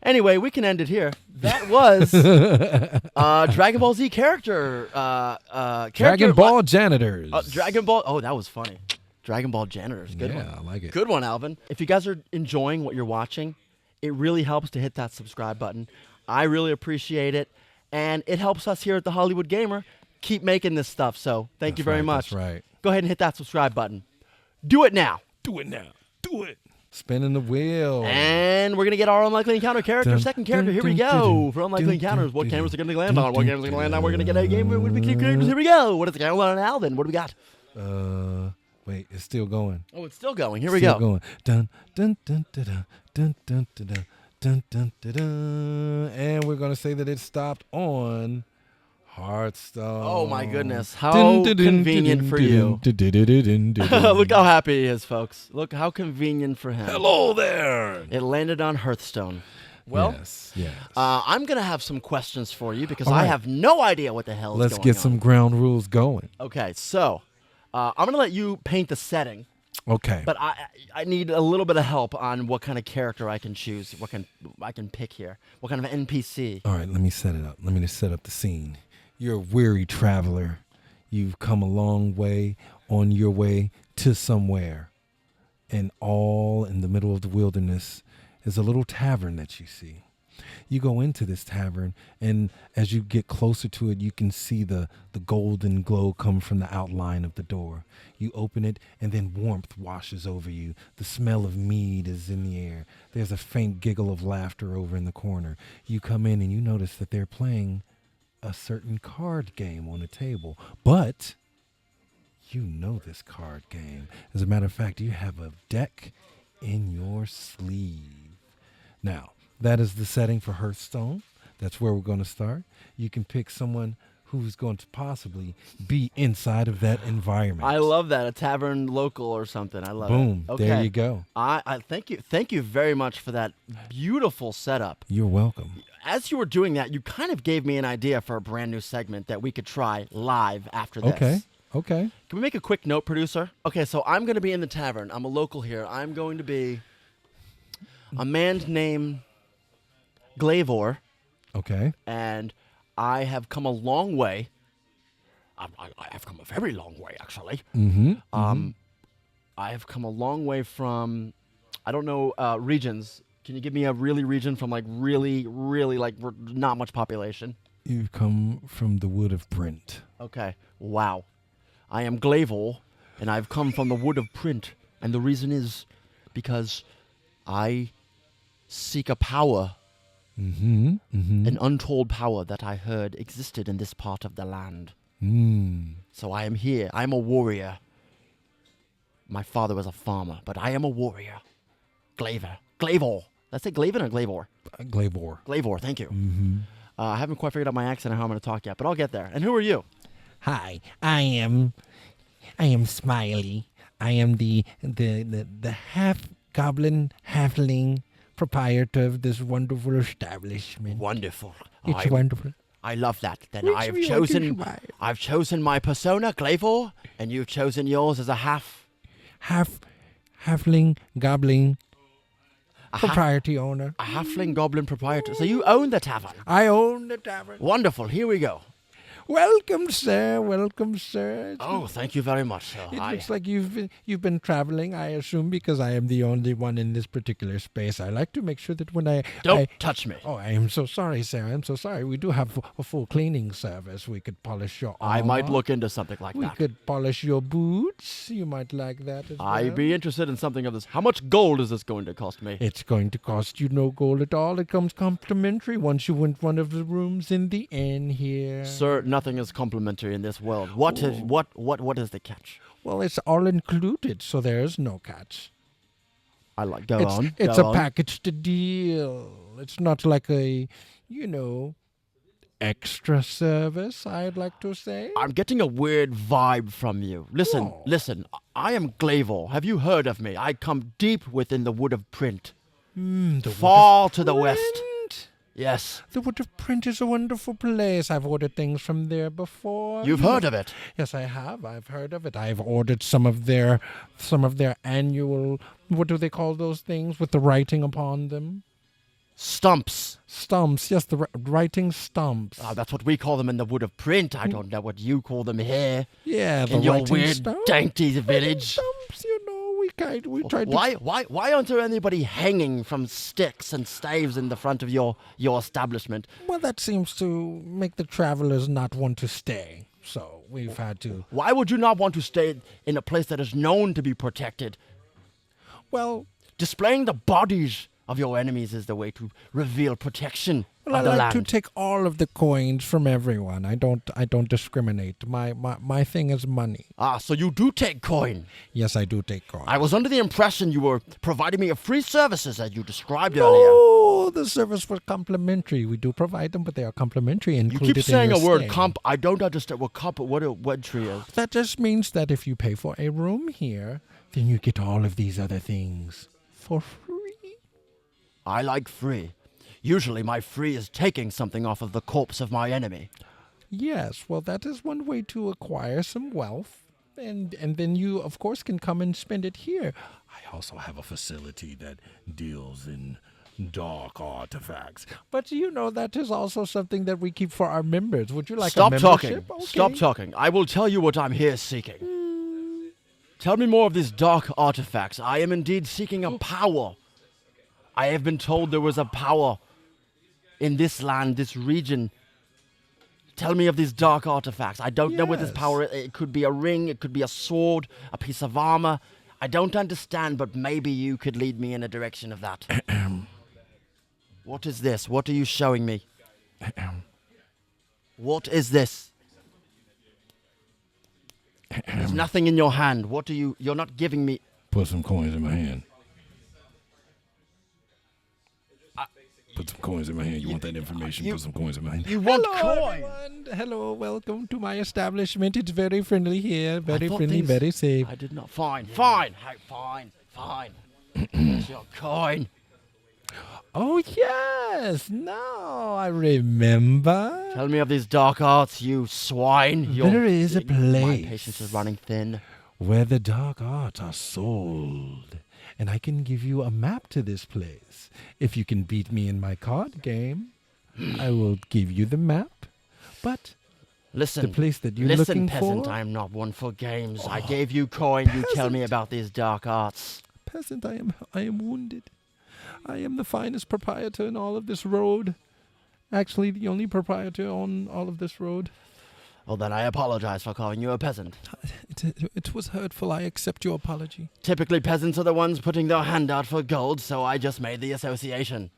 [SPEAKER 2] Anyway, we can end it here. That was Dragon Ball Z character.
[SPEAKER 1] Dragon Ball janitors.
[SPEAKER 2] Dragon Ball. Oh, that was funny. Dragon Ball janitors. Good
[SPEAKER 1] Yeah,
[SPEAKER 2] one.
[SPEAKER 1] I like it.
[SPEAKER 2] Good one, Alvin. If you guys are enjoying what you're watching, it really helps to hit that subscribe button. I really appreciate it. And it helps us here at The Hollywood Gamer keep making this stuff. So thank you very much.
[SPEAKER 1] That's right.
[SPEAKER 2] Go ahead and hit that subscribe button. Do it now.
[SPEAKER 1] Do it now. Do it. Spinning the wheel.
[SPEAKER 2] And we're going to get our unlikely encounter character.
[SPEAKER 1] Dun,
[SPEAKER 2] Second character.
[SPEAKER 1] dun,
[SPEAKER 2] Here we
[SPEAKER 1] dun,
[SPEAKER 2] go.
[SPEAKER 1] dun,
[SPEAKER 2] For unlikely
[SPEAKER 1] dun,
[SPEAKER 2] encounters,
[SPEAKER 1] dun,
[SPEAKER 2] what
[SPEAKER 1] dun,
[SPEAKER 2] cameras are going to
[SPEAKER 1] dun,
[SPEAKER 2] land on? What
[SPEAKER 1] dun,
[SPEAKER 2] cameras are going to
[SPEAKER 1] dun,
[SPEAKER 2] land on? We're going to get a game with the characters. Here we go. What is the camera on Alvin? What do we got?
[SPEAKER 1] Wait, it's still going.
[SPEAKER 2] Oh, it's still going. Here we
[SPEAKER 1] Still
[SPEAKER 2] go.
[SPEAKER 1] going. Dun dun dun dun dun dun dun dun dun dun dun dun. And we're gonna say that it stopped on Hearthstone.
[SPEAKER 2] Oh my goodness. How convenient for you. Look how happy he is, folks. Look how convenient for him.
[SPEAKER 1] Hello there.
[SPEAKER 2] It landed on Hearthstone. Well,
[SPEAKER 1] yes, yes.
[SPEAKER 2] I'm going to have some questions for you because
[SPEAKER 1] All
[SPEAKER 2] I
[SPEAKER 1] right.
[SPEAKER 2] have no idea what the hell is
[SPEAKER 1] Let's
[SPEAKER 2] going
[SPEAKER 1] get
[SPEAKER 2] on.
[SPEAKER 1] some ground rules going.
[SPEAKER 2] Okay, so I'm going to let you paint the setting,
[SPEAKER 1] Okay.
[SPEAKER 2] but I need a little bit of help on what kind of character I can choose, I can pick here, what kind of NPC.
[SPEAKER 1] All right, let me set it up. Let me just set up the scene. You're a weary traveler. You've come a long way on your way to somewhere. And all in the middle of the wilderness is a little tavern that you see. You go into this tavern, and as you get closer to it, you can see the golden glow come from the outline of the door. You open it, and then warmth washes over you. The smell of mead is in the air. There's a faint giggle of laughter over in the corner. You come in, and you notice that they're playing a certain card game on the table. But you know this card game. As a matter of fact, you have a deck in your sleeve. Now, that is the setting for Hearthstone. That's where we're going to start. You can pick someone who's going to possibly be inside of that environment.
[SPEAKER 2] I love that. A tavern local or something. I love
[SPEAKER 1] Boom.
[SPEAKER 2] it. Okay.
[SPEAKER 1] There you go.
[SPEAKER 2] I thank you. Thank you very much for that beautiful setup.
[SPEAKER 1] You're welcome.
[SPEAKER 2] As you were doing that, you kind of gave me an idea for a brand new segment that we could try live after this.
[SPEAKER 1] Okay.
[SPEAKER 2] Can we make a quick note, producer? Okay, so I'm going to be in the tavern. I'm a local here. I'm going to be a man named Glavor,
[SPEAKER 1] Okay.
[SPEAKER 2] and I have come a long way. I have come a very long way, actually.
[SPEAKER 1] Mm-hmm.
[SPEAKER 2] I have come a long way from, I don't know, regions. Can you give me a region from really not much population?
[SPEAKER 1] You've come from the wood of Brent.
[SPEAKER 2] Okay. Wow. I am Glavor, and I've come from the wood of print, and the reason is because I seek a power,
[SPEAKER 1] Mm-hmm.
[SPEAKER 2] an untold power that I heard existed in this part of the land. So I am here. I am a warrior. My father was a farmer, but I am a warrior. Glavor. Did I say Glavin or Glavor?
[SPEAKER 1] Glavor.
[SPEAKER 2] Glavor, thank you.
[SPEAKER 1] Mm-hmm.
[SPEAKER 2] I haven't quite figured out my accent and how I'm going to talk yet, but I'll get there. And who are you?
[SPEAKER 1] Hi, I am Smiley. I am the half goblin, halfling proprietor of this wonderful establishment.
[SPEAKER 2] Wonderful.
[SPEAKER 1] It's wonderful.
[SPEAKER 2] I love that. Then
[SPEAKER 1] Which
[SPEAKER 2] I've
[SPEAKER 1] we want to
[SPEAKER 2] chosen
[SPEAKER 1] try.
[SPEAKER 2] I've chosen my persona, Glavor, and you've chosen yours as a
[SPEAKER 1] Halfling, goblin,
[SPEAKER 2] a half-
[SPEAKER 1] propriety owner.
[SPEAKER 2] a halfling goblin proprietor. So you own the tavern.
[SPEAKER 1] I own the tavern.
[SPEAKER 2] Wonderful. Here we go.
[SPEAKER 1] Welcome, sir. Welcome, sir.
[SPEAKER 2] Oh, thank you very much, sir.
[SPEAKER 1] It looks like you've been traveling, I assume, because I am the only one in this particular space. I like to make sure that when
[SPEAKER 2] Don't touch me.
[SPEAKER 1] Oh, I am so sorry, sir. I'm so sorry. We do have a full cleaning service. We could polish your
[SPEAKER 2] I might
[SPEAKER 1] armor.
[SPEAKER 2] look into something like
[SPEAKER 1] We
[SPEAKER 2] that.
[SPEAKER 1] could polish your boots. You might like that as well.
[SPEAKER 2] I'd be interested in something of this. How much gold is this going to cost me?
[SPEAKER 1] It's going to cost you no gold at all. It comes complimentary once you win one of the rooms in the inn here.
[SPEAKER 2] Sir, nothing is complimentary in this world. What is the catch?
[SPEAKER 1] Well, it's all included, so there's no catch.
[SPEAKER 2] I like go
[SPEAKER 1] It's
[SPEAKER 2] on.
[SPEAKER 1] it's
[SPEAKER 2] go
[SPEAKER 1] a
[SPEAKER 2] on.
[SPEAKER 1] package deal. It's not like a, extra service, I'd like to say.
[SPEAKER 2] I'm getting a weird vibe from you. Listen,
[SPEAKER 1] Oh.
[SPEAKER 2] listen. I am Glavor. Have you heard of me? I come deep within the wood of print.
[SPEAKER 1] The
[SPEAKER 2] Far to the west.
[SPEAKER 1] Print.
[SPEAKER 2] Yes.
[SPEAKER 1] The Wood of Print is a wonderful place. I've ordered things from there before.
[SPEAKER 2] You've heard of it.
[SPEAKER 1] Yes, I have. I've heard of it. I've ordered some of their annual, what do they call those things with the writing upon them?
[SPEAKER 2] Stumps.
[SPEAKER 1] Stumps. Yes, the writing stumps.
[SPEAKER 2] That's what we call them in the wood of print. I don't know what you call them here
[SPEAKER 1] Yeah, the
[SPEAKER 2] in your
[SPEAKER 1] writing
[SPEAKER 2] weird,
[SPEAKER 1] stumps.
[SPEAKER 2] dainty
[SPEAKER 1] Writing
[SPEAKER 2] village.
[SPEAKER 1] Stumps, we tried to.
[SPEAKER 2] Why aren't there anybody hanging from sticks and staves in the front of your establishment?
[SPEAKER 1] Well, that seems to make the travelers not want to stay. So we've had to.
[SPEAKER 2] Why would you not want to stay in a place that is known to be protected?
[SPEAKER 1] Well,
[SPEAKER 2] Displaying the bodies of your enemies is the way to reveal protection
[SPEAKER 1] Well, I
[SPEAKER 2] of the
[SPEAKER 1] like
[SPEAKER 2] land.
[SPEAKER 1] to take all of the coins from everyone. I don't discriminate. My thing is money.
[SPEAKER 2] Ah, so you do take coin.
[SPEAKER 1] Yes, I do take coins.
[SPEAKER 2] I was under the impression you were providing me a free services as you described earlier.
[SPEAKER 1] No, the service was complimentary. We do provide them, but they are complimentary.
[SPEAKER 2] You
[SPEAKER 1] Included
[SPEAKER 2] keep saying
[SPEAKER 1] in
[SPEAKER 2] a
[SPEAKER 1] your
[SPEAKER 2] word
[SPEAKER 1] stay.
[SPEAKER 2] comp. I don't understand what comp. What a word tree is.
[SPEAKER 1] That just means that if you pay for a room here, then you get all of these other things for free.
[SPEAKER 2] I like free. Usually my free is taking something off of the corpse of my enemy.
[SPEAKER 1] Yes, well, that is one way to acquire some wealth. And then you, of course, can come and spend it here. I also have a facility that deals in dark artifacts. But you know, that is also something that we keep for our members. Would you like
[SPEAKER 2] Stop
[SPEAKER 1] a
[SPEAKER 2] talking.
[SPEAKER 1] membership? Okay.
[SPEAKER 2] Stop talking. I will tell you what I'm here seeking. Tell me more of these dark artifacts. I am indeed seeking a power. I have been told there was a power in this land, this region. Tell me of these dark artifacts. I don't know what this
[SPEAKER 1] Yes.
[SPEAKER 2] power is. It could be a ring, it could be a sword, a piece of armor. I don't understand, but maybe you could lead me in a direction of that. What is this? What are you showing me? What is this? There's nothing in your hand. What are you? You're not giving me.
[SPEAKER 1] Put some coins in my hand. Put some coins in my hand. You want that information?
[SPEAKER 2] you-
[SPEAKER 1] Put some coins in my hand.
[SPEAKER 2] you want
[SPEAKER 1] Hello,
[SPEAKER 2] coin?
[SPEAKER 1] everyone. Hello, welcome to my establishment. It's very friendly here.
[SPEAKER 2] I
[SPEAKER 1] Very
[SPEAKER 2] thought
[SPEAKER 1] friendly,
[SPEAKER 2] things-
[SPEAKER 1] very safe.
[SPEAKER 2] I did not. Fine. Fine. Here's your coin.
[SPEAKER 1] Oh, yes. Now I remember.
[SPEAKER 2] Tell me of these dark arts, you swine.
[SPEAKER 1] There is a
[SPEAKER 2] My
[SPEAKER 1] place
[SPEAKER 2] patience is running thin.
[SPEAKER 1] where the dark arts are sold. And I can give you a map to this place. If you can beat me in my card game, I will give you the map. But
[SPEAKER 2] Listen.
[SPEAKER 1] the place that you're
[SPEAKER 2] Listen,
[SPEAKER 1] looking
[SPEAKER 2] peasant,
[SPEAKER 1] for...
[SPEAKER 2] I am not one for games. I gave you coin. You tell me
[SPEAKER 1] peasant.
[SPEAKER 2] about these dark arts.
[SPEAKER 1] Peasant, I am wounded. I am the finest proprietor in all of this road. Actually, the only proprietor on all of this road.
[SPEAKER 2] Well, then I apologize for calling you a peasant.
[SPEAKER 1] It was hurtful. I accept your apology.
[SPEAKER 2] Typically, peasants are the ones putting their hand out for gold, so I just made the association.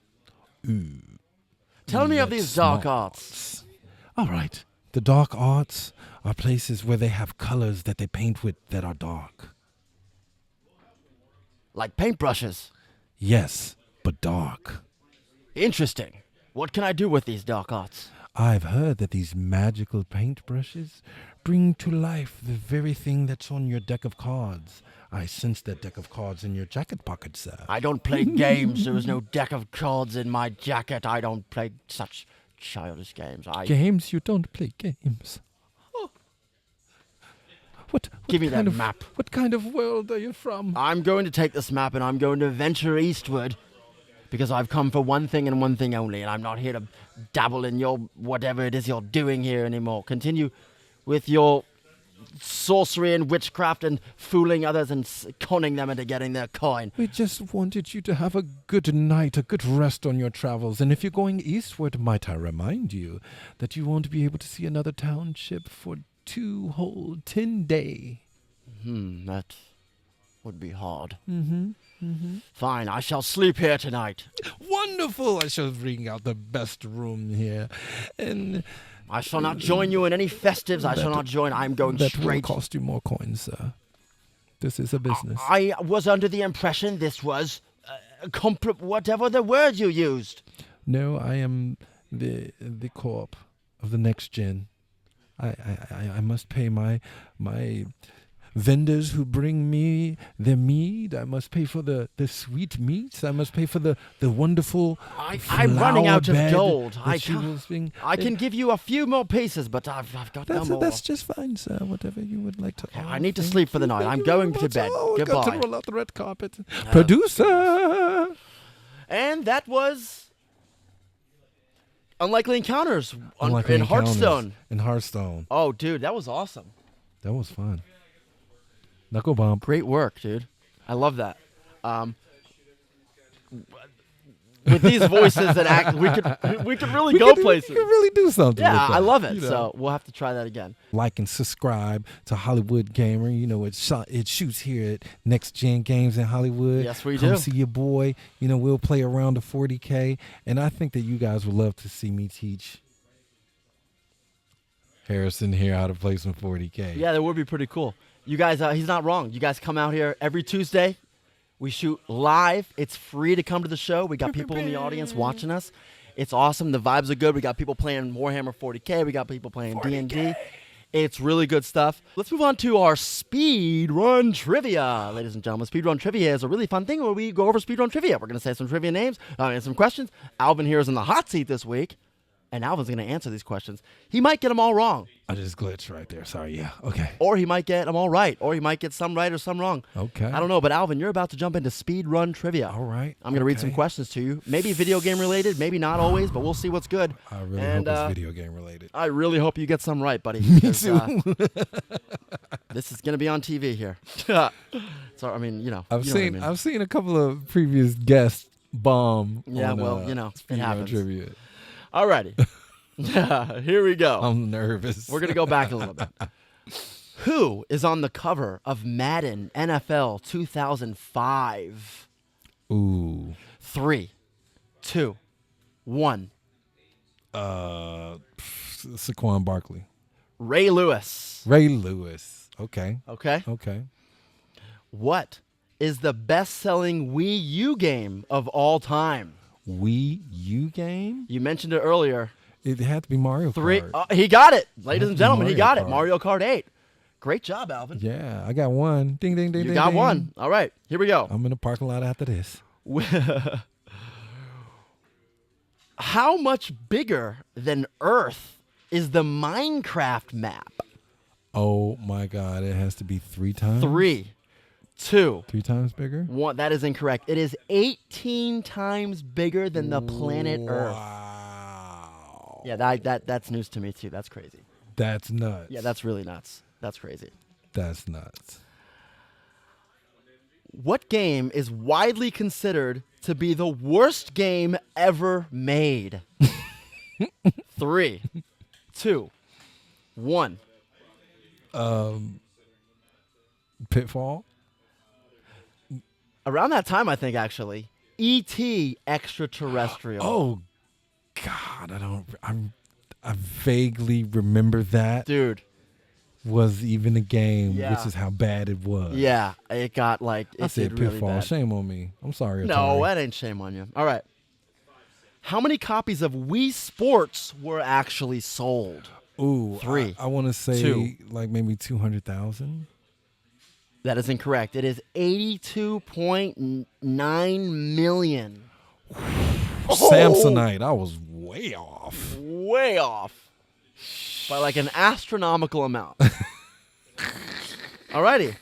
[SPEAKER 2] Tell me of
[SPEAKER 1] That's
[SPEAKER 2] these dark
[SPEAKER 1] smart.
[SPEAKER 2] arts.
[SPEAKER 1] All right. The dark arts are places where they have colors that they paint with that are dark.
[SPEAKER 2] Like paintbrushes.
[SPEAKER 1] Yes, but dark.
[SPEAKER 2] Interesting. What can I do with these dark arts?
[SPEAKER 1] I've heard that these magical paintbrushes bring to life the very thing that's on your deck of cards. I sense that deck of cards in your jacket pocket, sir.
[SPEAKER 2] I don't play games. There is no deck of cards in my jacket. I don't play such childish games.
[SPEAKER 1] Games? You don't play games. What
[SPEAKER 2] Give me that
[SPEAKER 1] kind of
[SPEAKER 2] map.
[SPEAKER 1] What kind of world are you from?
[SPEAKER 2] I'm going to take this map and I'm going to venture eastward because I've come for one thing and one thing only, and I'm not here to dabble in your whatever it is you're doing here anymore. Continue with your sorcery and witchcraft and fooling others and conning them into getting their coin.
[SPEAKER 1] We just wanted you to have a good night, a good rest on your travels. And if you're going eastward, might I remind you that you won't be able to see another township for 2 whole 10 days.
[SPEAKER 2] That would be hard.
[SPEAKER 1] Mm-hmm.
[SPEAKER 2] Fine, I shall sleep here tonight.
[SPEAKER 1] Wonderful! I shall bring out the best room here. And
[SPEAKER 2] I shall not join you in any festives. I shall not join. I'm going
[SPEAKER 1] that will
[SPEAKER 2] straight.
[SPEAKER 1] cost you more coins, sir. This is a business.
[SPEAKER 2] I was under the impression this was whatever the word you used.
[SPEAKER 1] No, I am the corp of the next gen. I must pay my vendors who bring me the mead. I must pay for the sweet meats. I must pay for the wonderful
[SPEAKER 2] I'm running out of
[SPEAKER 1] flower bed
[SPEAKER 2] gold.
[SPEAKER 1] that
[SPEAKER 2] I
[SPEAKER 1] she will
[SPEAKER 2] can't.
[SPEAKER 1] sing.
[SPEAKER 2] I can give you a few more pieces, but I've got no more.
[SPEAKER 1] That's just fine, sir. Whatever you would like to.
[SPEAKER 2] I need to
[SPEAKER 1] offer.
[SPEAKER 2] sleep for the night.
[SPEAKER 1] Thank
[SPEAKER 2] I'm
[SPEAKER 1] you
[SPEAKER 2] going
[SPEAKER 1] very
[SPEAKER 2] to bed.
[SPEAKER 1] much. Oh, we've got
[SPEAKER 2] Goodbye.
[SPEAKER 1] to roll out the red carpet. Producer.
[SPEAKER 2] And that was Unlikely Encounters
[SPEAKER 1] Unlikely
[SPEAKER 2] in
[SPEAKER 1] Encounters
[SPEAKER 2] Hearthstone.
[SPEAKER 1] In Hearthstone.
[SPEAKER 2] Oh, dude, that was awesome.
[SPEAKER 1] That was fun. Knuckle bump.
[SPEAKER 2] Great work, dude. I love that. with these voices and act, we could really
[SPEAKER 1] We
[SPEAKER 2] go
[SPEAKER 1] could
[SPEAKER 2] places.
[SPEAKER 1] really do something.
[SPEAKER 2] Yeah,
[SPEAKER 1] with
[SPEAKER 2] I
[SPEAKER 1] that,
[SPEAKER 2] love it.
[SPEAKER 1] you know.
[SPEAKER 2] So we'll have to try that again.
[SPEAKER 1] Like and subscribe to Hollywood Gamer. You know, it shoots here at Next Gen Games in Hollywood.
[SPEAKER 2] Yes, we
[SPEAKER 1] Come
[SPEAKER 2] do.
[SPEAKER 1] see your boy. You know, we'll play around the 40K. And I think that you guys would love to see me teach Harrison here how to play some 40K.
[SPEAKER 2] Yeah, that would be pretty cool. You guys, he's not wrong. You guys come out here every Tuesday. We shoot live. It's free to come to the show. We got people in the audience watching us. It's awesome. The vibes are good. We got people playing Warhammer 40K. We got people playing D&D. It's really good stuff. Let's move on to our speedrun trivia. Ladies and gentlemen, speedrun trivia is a really fun thing where we go over speedrun trivia. We're going to say some trivia names and some questions. Alvin here is in the hot seat this week, and Alvin's going to answer these questions. He might get them all wrong.
[SPEAKER 1] I just glitched right there. Sorry. Yeah. Okay.
[SPEAKER 2] Or he might get them all right. Or he might get some right or some wrong.
[SPEAKER 1] Okay.
[SPEAKER 2] I don't know. But Alvin, you're about to jump into speedrun trivia.
[SPEAKER 1] All right.
[SPEAKER 2] I'm going to read some questions to you. Maybe video game related. Maybe not always. But we'll see what's good.
[SPEAKER 1] I really hope it's video game related.
[SPEAKER 2] I really hope you get some right, buddy.
[SPEAKER 1] Me too.
[SPEAKER 2] This is going to be on TV here. So, I mean, you know.
[SPEAKER 1] I've
[SPEAKER 2] you know what I
[SPEAKER 1] seen
[SPEAKER 2] mean.
[SPEAKER 1] I've seen a couple of previous guests bomb.
[SPEAKER 2] Yeah,
[SPEAKER 1] on,
[SPEAKER 2] well, you know, it
[SPEAKER 1] speedrun
[SPEAKER 2] happens.
[SPEAKER 1] trivia.
[SPEAKER 2] Alrighty. Here we go.
[SPEAKER 1] I'm nervous.
[SPEAKER 2] We're going to go back a little bit. Who is on the cover of Madden NFL 2005?
[SPEAKER 1] Ooh.
[SPEAKER 2] 3, 2, 1.
[SPEAKER 1] Saquon Barkley.
[SPEAKER 2] Ray Lewis.
[SPEAKER 1] Ray Lewis. Okay.
[SPEAKER 2] Okay.
[SPEAKER 1] Okay.
[SPEAKER 2] What is the best-selling Wii U game of all time?
[SPEAKER 1] Wii U game?
[SPEAKER 2] You mentioned it earlier.
[SPEAKER 1] It had to be Mario
[SPEAKER 2] 3.
[SPEAKER 1] Kart.
[SPEAKER 2] He got it. Ladies and gentlemen, he
[SPEAKER 1] Mario
[SPEAKER 2] got it.
[SPEAKER 1] Kart.
[SPEAKER 2] Mario Kart 8. Great job, Alvin.
[SPEAKER 1] Yeah, I got one. Ding, ding, ding,
[SPEAKER 2] You
[SPEAKER 1] ding.
[SPEAKER 2] got
[SPEAKER 1] ding.
[SPEAKER 2] one. All right. Here we go.
[SPEAKER 1] I'm in the parking lot after this.
[SPEAKER 2] How much bigger than Earth is the Minecraft map?
[SPEAKER 1] Oh my God! It has to be 3 times.
[SPEAKER 2] 3, 2,
[SPEAKER 1] 3 times bigger.
[SPEAKER 2] 1. That is incorrect. It is 18 times bigger than the planet Earth.
[SPEAKER 1] Wow.
[SPEAKER 2] Yeah, that's news to me too. That's crazy.
[SPEAKER 1] That's nuts.
[SPEAKER 2] Yeah, that's really nuts. That's crazy.
[SPEAKER 1] That's nuts.
[SPEAKER 2] What game is widely considered to be the worst game ever made? 3, 2, 1.
[SPEAKER 1] Pitfall.
[SPEAKER 2] Around that time, I think, actually. E.T. Extraterrestrial.
[SPEAKER 1] Oh God, I vaguely remember that
[SPEAKER 2] Dude.
[SPEAKER 1] was even a game,
[SPEAKER 2] Yeah.
[SPEAKER 1] which is how bad it was.
[SPEAKER 2] Yeah, it got like,
[SPEAKER 1] I
[SPEAKER 2] it
[SPEAKER 1] said
[SPEAKER 2] did really
[SPEAKER 1] Pitfall.
[SPEAKER 2] bad.
[SPEAKER 1] Shame on me. I'm sorry.
[SPEAKER 2] No,
[SPEAKER 1] Atari.
[SPEAKER 2] that ain't shame on you. All right. How many copies of Wii Sports were actually sold?
[SPEAKER 1] Ooh,
[SPEAKER 2] 3,
[SPEAKER 1] I want to say
[SPEAKER 2] 2.
[SPEAKER 1] like maybe 200,000.
[SPEAKER 2] That is incorrect. It is 82.9 million.
[SPEAKER 1] Samsonite. I was way off.
[SPEAKER 2] Way off. By like an astronomical amount. Alrighty.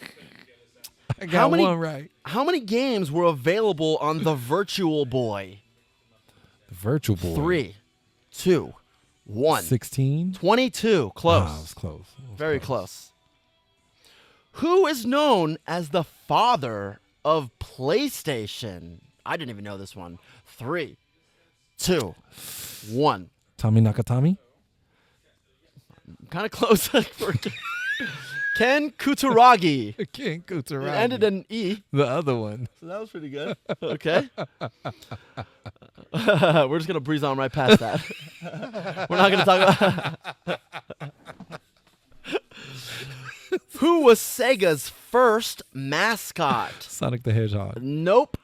[SPEAKER 1] I got one right.
[SPEAKER 2] How many games were available on the Virtual Boy?
[SPEAKER 1] The Virtual Boy.
[SPEAKER 2] 3, 2, 1.
[SPEAKER 1] 16.
[SPEAKER 2] 22. Close.
[SPEAKER 1] Ah, it was close. It was
[SPEAKER 2] Very close. Who is known as the father of PlayStation? I didn't even know this one. 3, 2, 1.
[SPEAKER 1] Tommy Nakatami.
[SPEAKER 2] Kind of close. Ken Kutaragi.
[SPEAKER 1] Ken Kutaragi.
[SPEAKER 2] It ended in E.
[SPEAKER 1] The other one.
[SPEAKER 2] So that was pretty good. Okay. We're just going to breeze on right past that. We're not going to talk about... Who was Sega's first mascot?
[SPEAKER 1] Sonic the Hedgehog.
[SPEAKER 2] Nope.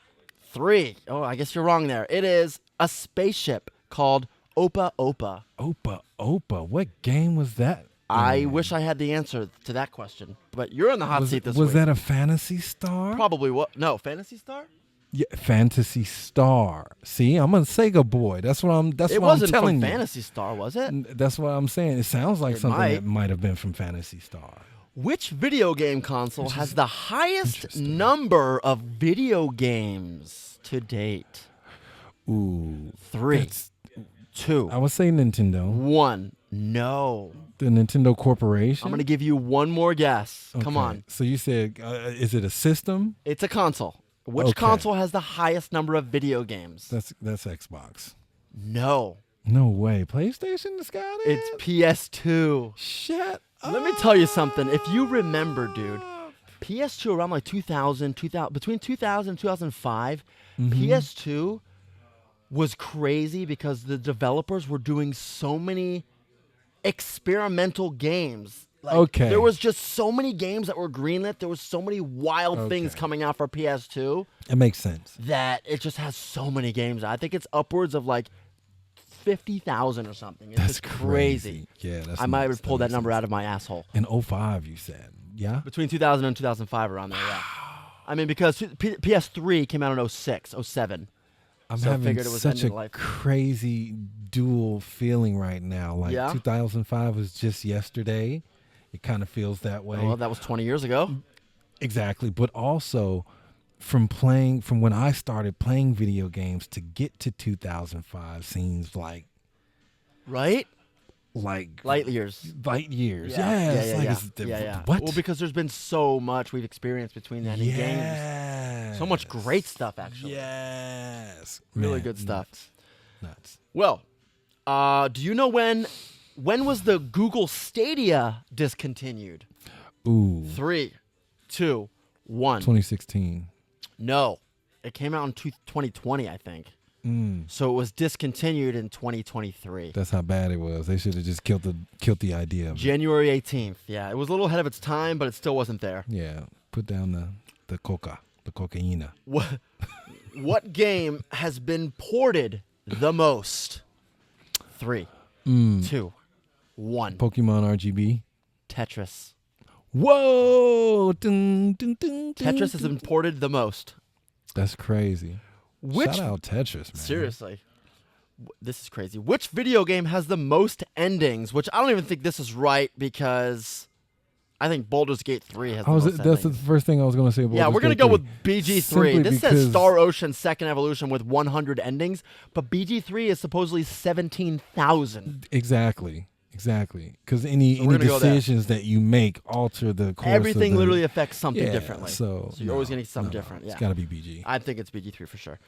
[SPEAKER 2] 3. Oh, I guess you're wrong there. It is a spaceship called Opa Opa.
[SPEAKER 1] Opa Opa. What game was that?
[SPEAKER 2] I wish I had the answer to that question. But you're in the hot seat this
[SPEAKER 1] Was
[SPEAKER 2] week.
[SPEAKER 1] that a Fantasy Star?
[SPEAKER 2] Probably what? No, Phantasy Star?
[SPEAKER 1] Yeah, Fantasy Star. See, I'm a Sega boy. That's what I'm. That's
[SPEAKER 2] It
[SPEAKER 1] what I'm
[SPEAKER 2] wasn't
[SPEAKER 1] telling
[SPEAKER 2] from
[SPEAKER 1] you.
[SPEAKER 2] Phantasy Star, was it?
[SPEAKER 1] That's what I'm saying. It sounds like
[SPEAKER 2] It
[SPEAKER 1] something
[SPEAKER 2] might.
[SPEAKER 1] that might have been from Fantasy Star.
[SPEAKER 2] Which video game console has the highest number of video games to date?
[SPEAKER 1] Ooh,
[SPEAKER 2] 3,
[SPEAKER 1] that's-
[SPEAKER 2] 2,
[SPEAKER 1] I would say Nintendo.
[SPEAKER 2] 1. No.
[SPEAKER 1] The Nintendo Corporation.
[SPEAKER 2] I'm going to give you one more guess. Come
[SPEAKER 1] Okay.
[SPEAKER 2] on.
[SPEAKER 1] So you said, is it a system?
[SPEAKER 2] It's a console. Which console has the highest number of video games?
[SPEAKER 1] That's Xbox.
[SPEAKER 2] No.
[SPEAKER 1] No way. PlayStation has got it?
[SPEAKER 2] It's PS2.
[SPEAKER 1] Shut up.
[SPEAKER 2] Let me tell you something. If you remember, dude, PS2 around like 2000, between 2000 and 2005, PS2 was crazy because the developers were doing so many experimental games. Like, there was just so many games that were greenlit. There was so many wild things coming out for PS2.
[SPEAKER 1] It makes sense.
[SPEAKER 2] That it just has so many games. I think it's upwards of like 50,000 or something. It's
[SPEAKER 1] That's
[SPEAKER 2] just crazy.
[SPEAKER 1] Yeah, that's
[SPEAKER 2] I might have pulled that number out of my asshole.
[SPEAKER 1] In 05, you said, yeah?
[SPEAKER 2] Between 2000 and 2005, around there, yeah. I mean, because PS3 came out in 06, 07.
[SPEAKER 1] I'm
[SPEAKER 2] so
[SPEAKER 1] having
[SPEAKER 2] it was
[SPEAKER 1] such a
[SPEAKER 2] life.
[SPEAKER 1] crazy dual feeling right now. Like 2005 was just yesterday. It kind of feels that way.
[SPEAKER 2] Well, that was 20 years ago.
[SPEAKER 1] Exactly. But also from when I started playing video games to get to 2005 seems like
[SPEAKER 2] right?
[SPEAKER 1] Like
[SPEAKER 2] light years.
[SPEAKER 1] Light years.
[SPEAKER 2] Yeah.
[SPEAKER 1] What?
[SPEAKER 2] Well, because there's been so much we've experienced between then and games. So much great stuff, actually.
[SPEAKER 1] Yes.
[SPEAKER 2] Really good stuff.
[SPEAKER 1] Nuts.
[SPEAKER 2] Well, do you know when was the Google Stadia discontinued?
[SPEAKER 1] Ooh.
[SPEAKER 2] 3, 2, 1.
[SPEAKER 1] 2016.
[SPEAKER 2] No. It came out in 2020, I think. So it was discontinued in 2023.
[SPEAKER 1] That's how bad it was. They should have just killed the idea of
[SPEAKER 2] January 18th. Yeah, it was a little ahead of its time, but it still wasn't there.
[SPEAKER 1] Yeah, put down the cocaine.
[SPEAKER 2] What game has been ported the most? 3, 2, 1.
[SPEAKER 1] Pokemon RGB.
[SPEAKER 2] Tetris.
[SPEAKER 1] Whoa! Dun, dun, dun, dun,
[SPEAKER 2] Tetris has been ported the most.
[SPEAKER 1] That's crazy. Shout out Tetris, man.
[SPEAKER 2] Seriously. This is crazy. Which video game has the most endings? Which I don't even think this is right because I think Baldur's Gate 3 has the most endings.
[SPEAKER 1] That's the first thing I was going to say.
[SPEAKER 2] Yeah, we're going to go with BG3. This says Star Ocean Second Evolution with 100 endings, but BG3 is supposedly 17,000.
[SPEAKER 1] Exactly. Because any decisions that you make alter the course.
[SPEAKER 2] Everything literally affects something differently.
[SPEAKER 1] So
[SPEAKER 2] you're always getting something different. Yeah.
[SPEAKER 1] It's got to be BG.
[SPEAKER 2] I think it's BG3 for sure.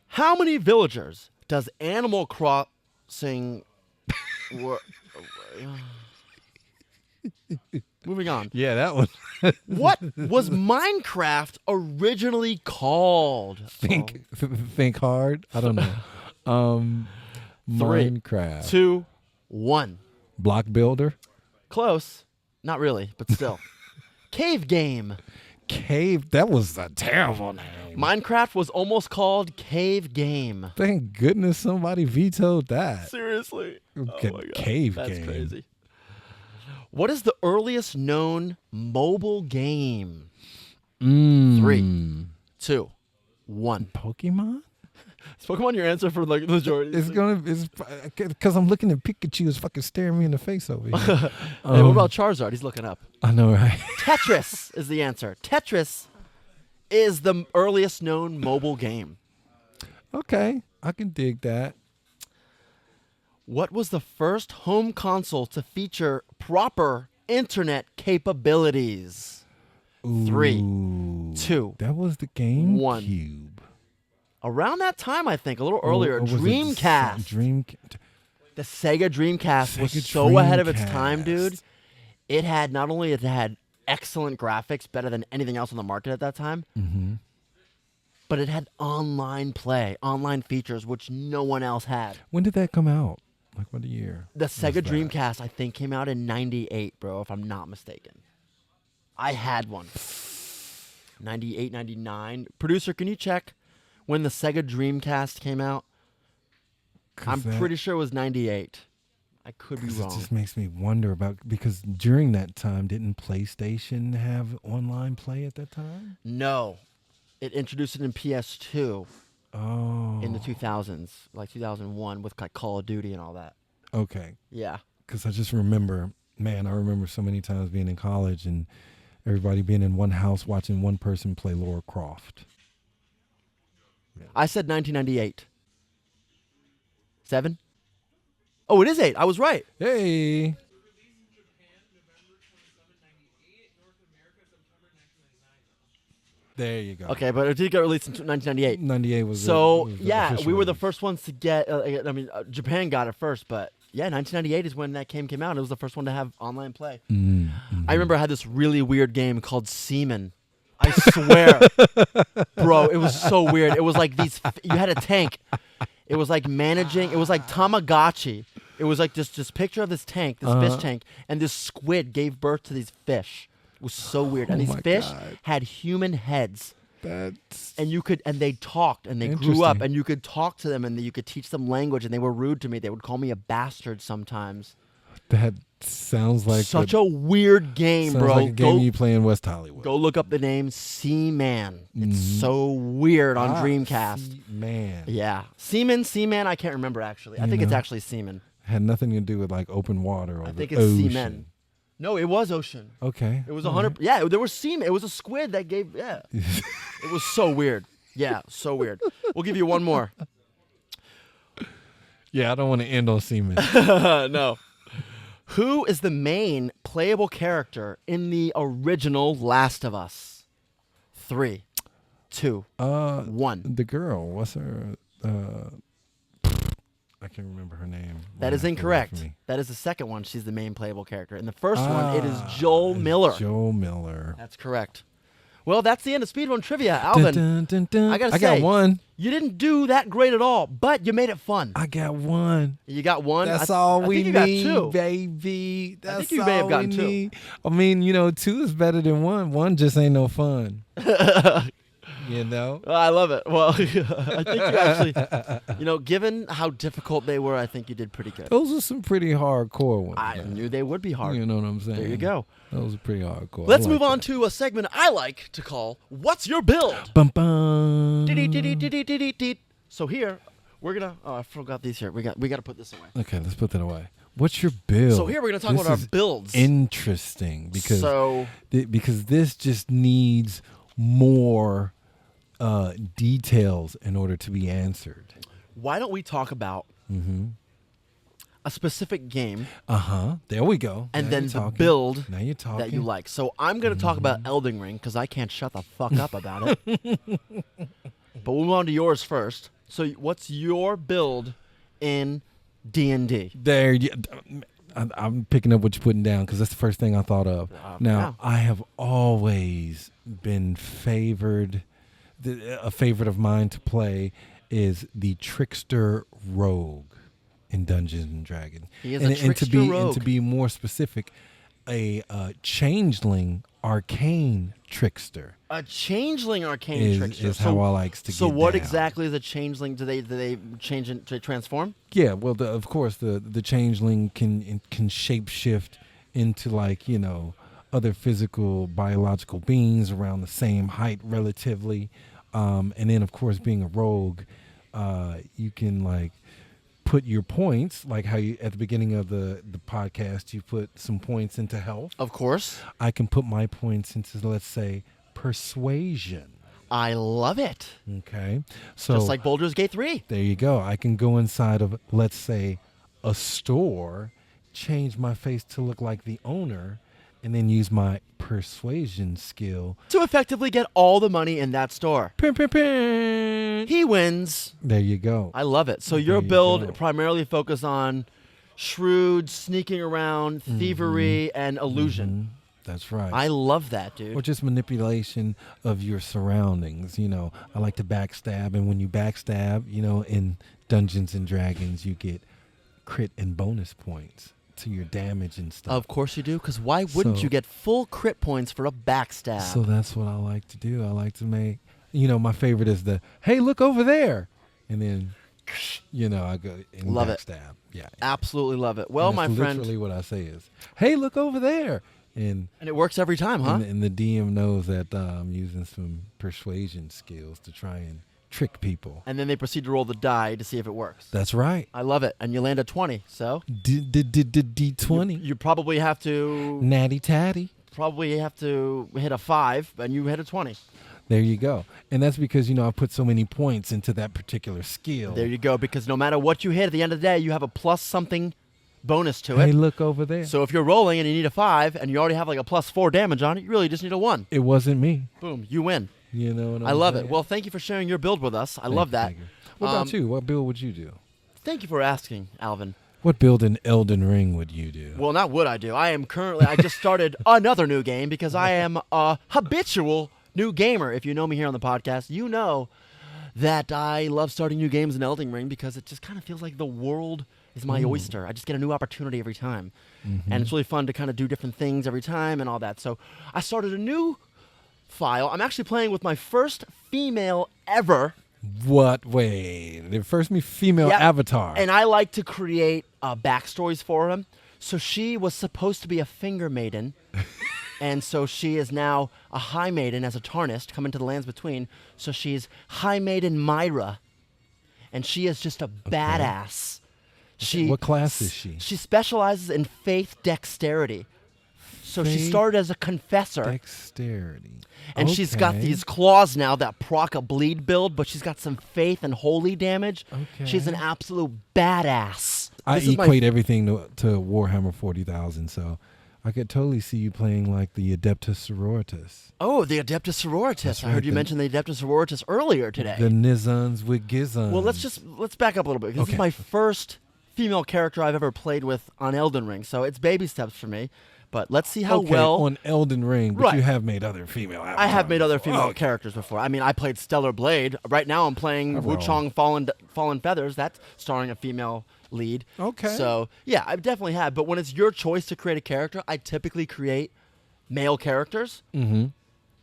[SPEAKER 2] How many villagers does Animal Crossing... Moving on.
[SPEAKER 1] Yeah, that one.
[SPEAKER 2] What was Minecraft originally called?
[SPEAKER 1] Think hard. I don't know.
[SPEAKER 2] 3,
[SPEAKER 1] Minecraft.
[SPEAKER 2] 2, 1.
[SPEAKER 1] Block Builder.
[SPEAKER 2] Close. Not really, but still. Cave Game.
[SPEAKER 1] Cave. That was a terrible name.
[SPEAKER 2] Minecraft was almost called Cave Game.
[SPEAKER 1] Thank goodness somebody vetoed that.
[SPEAKER 2] Seriously. Oh my God.
[SPEAKER 1] Cave
[SPEAKER 2] That's
[SPEAKER 1] Game.
[SPEAKER 2] Crazy. What is the earliest known mobile game? 3, 2, 1.
[SPEAKER 1] Pokemon?
[SPEAKER 2] Is Pokemon your answer for like the majority?
[SPEAKER 1] It's because I'm looking at Pikachu is fucking staring me in the face over here.
[SPEAKER 2] Hey, what about Charizard? He's looking up.
[SPEAKER 1] I know, right?
[SPEAKER 2] Tetris is the answer. Tetris is the earliest known mobile game.
[SPEAKER 1] Okay, I can dig that.
[SPEAKER 2] What was the first home console to feature proper internet capabilities? 3, 2.
[SPEAKER 1] That was the GameCube.
[SPEAKER 2] 1. Around that time, I think, a little earlier, Dreamcast. The Sega Dreamcast was so ahead of its time, dude. It had not only excellent graphics, better than anything else on the market at that time, but it had online play, online features, which no one else had.
[SPEAKER 1] When did that come out? Like what year?
[SPEAKER 2] The Sega Dreamcast, I think, came out in 98, bro, if I'm not mistaken. I had one. 98, 99. Producer, can you check when the Sega Dreamcast came out? I'm pretty sure it was 98. I could be wrong.
[SPEAKER 1] It just makes me wonder because during that time, didn't PlayStation have online play at that time?
[SPEAKER 2] No. It introduced it in PS2 in the 2000s, like 2001 with like Call of Duty and all that.
[SPEAKER 1] Okay.
[SPEAKER 2] Yeah.
[SPEAKER 1] Because I just remember, I remember so many times being in college and everybody being in one house watching one person play Lara Croft.
[SPEAKER 2] Yeah. I said 1998. 7? Oh, it is 8. I was right.
[SPEAKER 1] Hey. There you go.
[SPEAKER 2] Okay, but it did get released in 1998.
[SPEAKER 1] 98 was
[SPEAKER 2] So,
[SPEAKER 1] the
[SPEAKER 2] yeah,
[SPEAKER 1] official
[SPEAKER 2] we were the
[SPEAKER 1] release.
[SPEAKER 2] first ones to get, Japan got it first, but yeah, 1998 is when that game came out. It was the first one to have online play. I remember I had this really weird game called Seaman. I swear. Bro, it was so weird. It was like you had a tank. It was like managing, it was like Tamagotchi. It was like this picture of this tank, this fish tank, and this squid gave birth to these fish. It was so weird. And
[SPEAKER 1] Oh
[SPEAKER 2] these
[SPEAKER 1] my
[SPEAKER 2] fish
[SPEAKER 1] God.
[SPEAKER 2] had human heads.
[SPEAKER 1] That's
[SPEAKER 2] And they talked and they grew up
[SPEAKER 1] Interesting.
[SPEAKER 2] and you could talk to them and you could teach them language and they were rude to me. They would call me a bastard sometimes.
[SPEAKER 1] that sounds like
[SPEAKER 2] Such a weird game,
[SPEAKER 1] sounds
[SPEAKER 2] bro.
[SPEAKER 1] like a game you play in West Hollywood.
[SPEAKER 2] Go look up the name Seaman. It's so weird on Dreamcast.
[SPEAKER 1] Man,
[SPEAKER 2] Yeah. Seaman, I can't remember actually. I think it's actually Seaman.
[SPEAKER 1] had nothing to do with like open water or
[SPEAKER 2] I
[SPEAKER 1] the
[SPEAKER 2] think it's
[SPEAKER 1] ocean.
[SPEAKER 2] Seaman. No, it was Ocean.
[SPEAKER 1] Okay,
[SPEAKER 2] It was
[SPEAKER 1] all
[SPEAKER 2] 100. Yeah, there was semen. It was a squid that gave. Yeah, it was so weird. Yeah, so weird. We'll give you one more.
[SPEAKER 1] Yeah, I don't want to end on semen.
[SPEAKER 2] No. Who is the main playable character in the original Last of Us? 3, 2, 1.
[SPEAKER 1] The girl, what's her? I can't remember her name.
[SPEAKER 2] That
[SPEAKER 1] Right
[SPEAKER 2] is
[SPEAKER 1] off the
[SPEAKER 2] incorrect.
[SPEAKER 1] top of me.
[SPEAKER 2] That is the second one. She's the main playable character. In the first one, it is Joel Miller.
[SPEAKER 1] Joel Miller.
[SPEAKER 2] That's correct. Well, that's the end of Speedrun Trivia. Alvin,
[SPEAKER 1] Dun, dun, dun, dun.
[SPEAKER 2] I gotta
[SPEAKER 1] I got
[SPEAKER 2] say,
[SPEAKER 1] one.
[SPEAKER 2] you didn't do that great at all, but you made it fun.
[SPEAKER 1] I got one.
[SPEAKER 2] You got one.
[SPEAKER 1] That's
[SPEAKER 2] I
[SPEAKER 1] all
[SPEAKER 2] think
[SPEAKER 1] we
[SPEAKER 2] you got
[SPEAKER 1] need,
[SPEAKER 2] two.
[SPEAKER 1] baby. That's
[SPEAKER 2] think you may have
[SPEAKER 1] all
[SPEAKER 2] gotten
[SPEAKER 1] we
[SPEAKER 2] two.
[SPEAKER 1] need. I mean, 2 is better than 1. 1 just ain't no fun. You know?
[SPEAKER 2] Oh, I love it. Well, I think you actually, given how difficult they were, I think you did pretty good.
[SPEAKER 1] Those are some pretty hardcore ones.
[SPEAKER 2] I
[SPEAKER 1] man.
[SPEAKER 2] knew they would be hard.
[SPEAKER 1] You know what I'm saying?
[SPEAKER 2] There you go.
[SPEAKER 1] Those are pretty hardcore.
[SPEAKER 2] Let's
[SPEAKER 1] I
[SPEAKER 2] move
[SPEAKER 1] like
[SPEAKER 2] on
[SPEAKER 1] that.
[SPEAKER 2] to a segment I like to call "What's Your Build?"
[SPEAKER 1] Bum, bum.
[SPEAKER 2] Dee-dee-dee-dee-dee-dee-dee. So here we're gonna. Oh, I forgot these here. We got to put this away.
[SPEAKER 1] Okay, let's put that away. What's your build?
[SPEAKER 2] So here we're gonna talk
[SPEAKER 1] This
[SPEAKER 2] about our
[SPEAKER 1] is
[SPEAKER 2] builds.
[SPEAKER 1] Interesting because
[SPEAKER 2] So
[SPEAKER 1] because this just needs more details in order to be answered.
[SPEAKER 2] why don't we talk about a specific game
[SPEAKER 1] There we go.
[SPEAKER 2] and
[SPEAKER 1] Now
[SPEAKER 2] then
[SPEAKER 1] you're
[SPEAKER 2] the
[SPEAKER 1] talking.
[SPEAKER 2] build
[SPEAKER 1] Now you're talking.
[SPEAKER 2] that you like? So I'm gonna talk about Elden Ring because I can't shut the fuck up about it. But we'll move on to yours first. So what's your build in D&D?
[SPEAKER 1] There, I'm picking up what you're putting down because that's the first thing I thought of. Now,
[SPEAKER 2] yeah.
[SPEAKER 1] I have always been favored. A favorite of mine to play is the Trickster Rogue in Dungeons and Dragons.
[SPEAKER 2] He is a trickster rogue.
[SPEAKER 1] And to be more specific, a changeling arcane trickster
[SPEAKER 2] A changeling arcane trickster.
[SPEAKER 1] is how I likes to
[SPEAKER 2] So
[SPEAKER 1] get
[SPEAKER 2] what
[SPEAKER 1] down.
[SPEAKER 2] exactly is a changeling? Do they change it to transform?
[SPEAKER 1] Yeah, well, of course, the changeling can shapeshift into other physical biological beings around the same height relatively, and then of course being a rogue, you can put your points like how you at the beginning of the podcast you put some points into health.
[SPEAKER 2] Of course.
[SPEAKER 1] I can put my points into, let's say, persuasion.
[SPEAKER 2] I love it.
[SPEAKER 1] Okay, so
[SPEAKER 2] Just like Baldur's Gate 3.
[SPEAKER 1] there you go. I can go inside of, let's say, a store, change my face to look like the owner, and then use my persuasion skill.
[SPEAKER 2] To effectively get all the money in that store.
[SPEAKER 1] Pin, pin, pin.
[SPEAKER 2] He wins.
[SPEAKER 1] There you go.
[SPEAKER 2] I love it. So
[SPEAKER 1] There
[SPEAKER 2] your
[SPEAKER 1] you
[SPEAKER 2] build
[SPEAKER 1] go.
[SPEAKER 2] primarily focus on shrewd, sneaking around, thievery, and illusion.
[SPEAKER 1] That's right.
[SPEAKER 2] I love that, dude.
[SPEAKER 1] Or just manipulation of your surroundings. I like to backstab, and when you backstab, in Dungeons and Dragons, you get crit and bonus points to your damage and stuff.
[SPEAKER 2] Of course you do, because why wouldn't
[SPEAKER 1] So-
[SPEAKER 2] you get full crit points for a backstab?
[SPEAKER 1] So that's what I like to do. I like to make, my favorite is the, hey, look over there. And then, I go and
[SPEAKER 2] Love it.
[SPEAKER 1] backstab. Yeah.
[SPEAKER 2] Absolutely love it. Well,
[SPEAKER 1] And
[SPEAKER 2] my
[SPEAKER 1] that's
[SPEAKER 2] friend,
[SPEAKER 1] literally what I say is, hey, look over there. And,
[SPEAKER 2] and it works every time, huh?
[SPEAKER 1] and the DM knows that I'm using some persuasion skills to try and trick people.
[SPEAKER 2] And then they proceed to roll the die to see if it works.
[SPEAKER 1] That's right.
[SPEAKER 2] I love it. And you land a 20, so
[SPEAKER 1] D20.
[SPEAKER 2] you probably have to
[SPEAKER 1] Natty tatty.
[SPEAKER 2] hit a 5, and you hit a 20.
[SPEAKER 1] There you go. And that's because, I put so many points into that particular skill.
[SPEAKER 2] There you go, because no matter what you hit, at the end of the day, you have a plus something bonus to
[SPEAKER 1] Hey,
[SPEAKER 2] it.
[SPEAKER 1] look over there.
[SPEAKER 2] So if you're rolling and you need a 5, and you already have like a plus 4 damage on it, you really just need a 1.
[SPEAKER 1] It wasn't me.
[SPEAKER 2] Boom, you win.
[SPEAKER 1] You know what I'm
[SPEAKER 2] I love
[SPEAKER 1] saying?
[SPEAKER 2] it. Well, thank you for sharing your build with us. I
[SPEAKER 1] Thank
[SPEAKER 2] love
[SPEAKER 1] you,
[SPEAKER 2] that.
[SPEAKER 1] thank you. What about you? What build would you do?
[SPEAKER 2] Thank you for asking, Alvin.
[SPEAKER 1] What build in Elden Ring would you do?
[SPEAKER 2] Well, not would I do. I just started another new game because I am a habitual new gamer. If you know me here on the podcast, you know that I love starting new games in Elden Ring because it just kind of feels like the world is my oyster. I just get a new opportunity every time. And it's really fun to kind of do different things every time and all that. So I started a new file. I'm actually playing with my first female ever.
[SPEAKER 1] What? Wait, the first female
[SPEAKER 2] Yep.
[SPEAKER 1] avatar.
[SPEAKER 2] And I like to create backstories for him. So she was supposed to be a finger maiden. And so she is now a high maiden as a Tarnist, come into the lands between. So she's high maiden Myra. And she is just a badass.
[SPEAKER 1] What class is she?
[SPEAKER 2] She specializes in faith dexterity. So she
[SPEAKER 1] Faith
[SPEAKER 2] started as a confessor.
[SPEAKER 1] Dexterity.
[SPEAKER 2] And she's got
[SPEAKER 1] Okay.
[SPEAKER 2] these claws now that proc a bleed build, but she's got some faith and holy damage.
[SPEAKER 1] Okay.
[SPEAKER 2] She's an absolute badass.
[SPEAKER 1] I
[SPEAKER 2] This is my-
[SPEAKER 1] equate everything to Warhammer 40,000, so I could totally see you playing like the Adeptus Sororitas.
[SPEAKER 2] Oh, the Adeptus Sororitas.
[SPEAKER 1] That's
[SPEAKER 2] I heard
[SPEAKER 1] right,
[SPEAKER 2] you mention the Adeptus Sororitas earlier today.
[SPEAKER 1] The Nizons with Gizons.
[SPEAKER 2] Well, let's back up a little bit. 'Cause This
[SPEAKER 1] Okay.
[SPEAKER 2] is my first female character I've ever played with on Elden Ring, so it's baby steps for me. But let's see how
[SPEAKER 1] okay,
[SPEAKER 2] well
[SPEAKER 1] on Elden Ring, but
[SPEAKER 2] Right.
[SPEAKER 1] you have made other female avatars.
[SPEAKER 2] I have made other female
[SPEAKER 1] Okay.
[SPEAKER 2] characters before. I mean, I played Stellar Blade. Right now, I'm playing
[SPEAKER 1] Overall.
[SPEAKER 2] Wuchang Fallen Feathers. That's starring a female lead.
[SPEAKER 1] Okay.
[SPEAKER 2] So yeah, I definitely have. But when it's your choice to create a character, I typically create male characters,
[SPEAKER 1] Mm-hmm.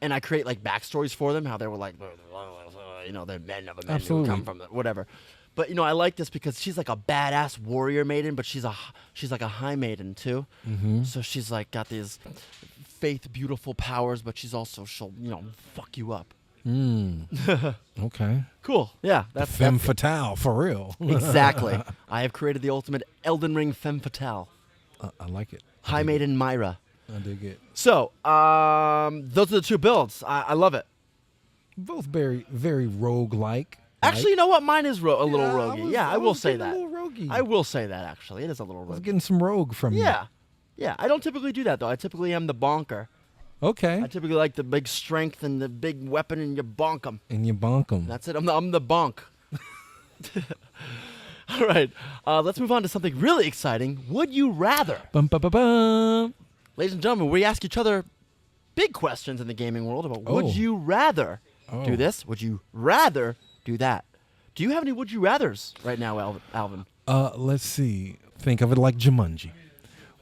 [SPEAKER 2] and I create like backstories for them, how they were like, they're men of a men who
[SPEAKER 1] Absolutely.
[SPEAKER 2] come from whatever. But I like this because she's like a badass warrior maiden, but she's like a high maiden too.
[SPEAKER 1] Mm-hmm.
[SPEAKER 2] So she's like got these faith beautiful powers, but she'll fuck you up.
[SPEAKER 1] Okay.
[SPEAKER 2] Cool. Yeah, that's
[SPEAKER 1] Femme fatale, for real.
[SPEAKER 2] exactly. I have created the ultimate Elden Ring femme fatale,
[SPEAKER 1] I like it.
[SPEAKER 2] high maiden Myra.
[SPEAKER 1] I dig it.
[SPEAKER 2] So those are the two builds. I love it.
[SPEAKER 1] Both very, very rogue-like.
[SPEAKER 2] Actually, you know what? Mine is a little
[SPEAKER 1] Yeah,
[SPEAKER 2] roguey. I
[SPEAKER 1] was
[SPEAKER 2] will say
[SPEAKER 1] getting
[SPEAKER 2] that.
[SPEAKER 1] a little roguey.
[SPEAKER 2] I will say that, actually. It is a little
[SPEAKER 1] I was
[SPEAKER 2] roguey.
[SPEAKER 1] getting some rogue from you.
[SPEAKER 2] Yeah. Yeah. I don't typically do that, though. I typically am the bonker.
[SPEAKER 1] Okay.
[SPEAKER 2] I typically like the big strength and the big weapon, and you bonk them.
[SPEAKER 1] And you bonk them.
[SPEAKER 2] That's it. I'm the bonk. All right. Let's move on to something really exciting. Would you rather?
[SPEAKER 1] Bum, bum, bum, bum.
[SPEAKER 2] Ladies and gentlemen, we ask each other big questions in the gaming world about
[SPEAKER 1] Oh.
[SPEAKER 2] would you rather do
[SPEAKER 1] Oh.
[SPEAKER 2] this? Would you rather do that? Do you have any would you rathers right now, Alvin?
[SPEAKER 1] Let's see. Think of it like Jumanji.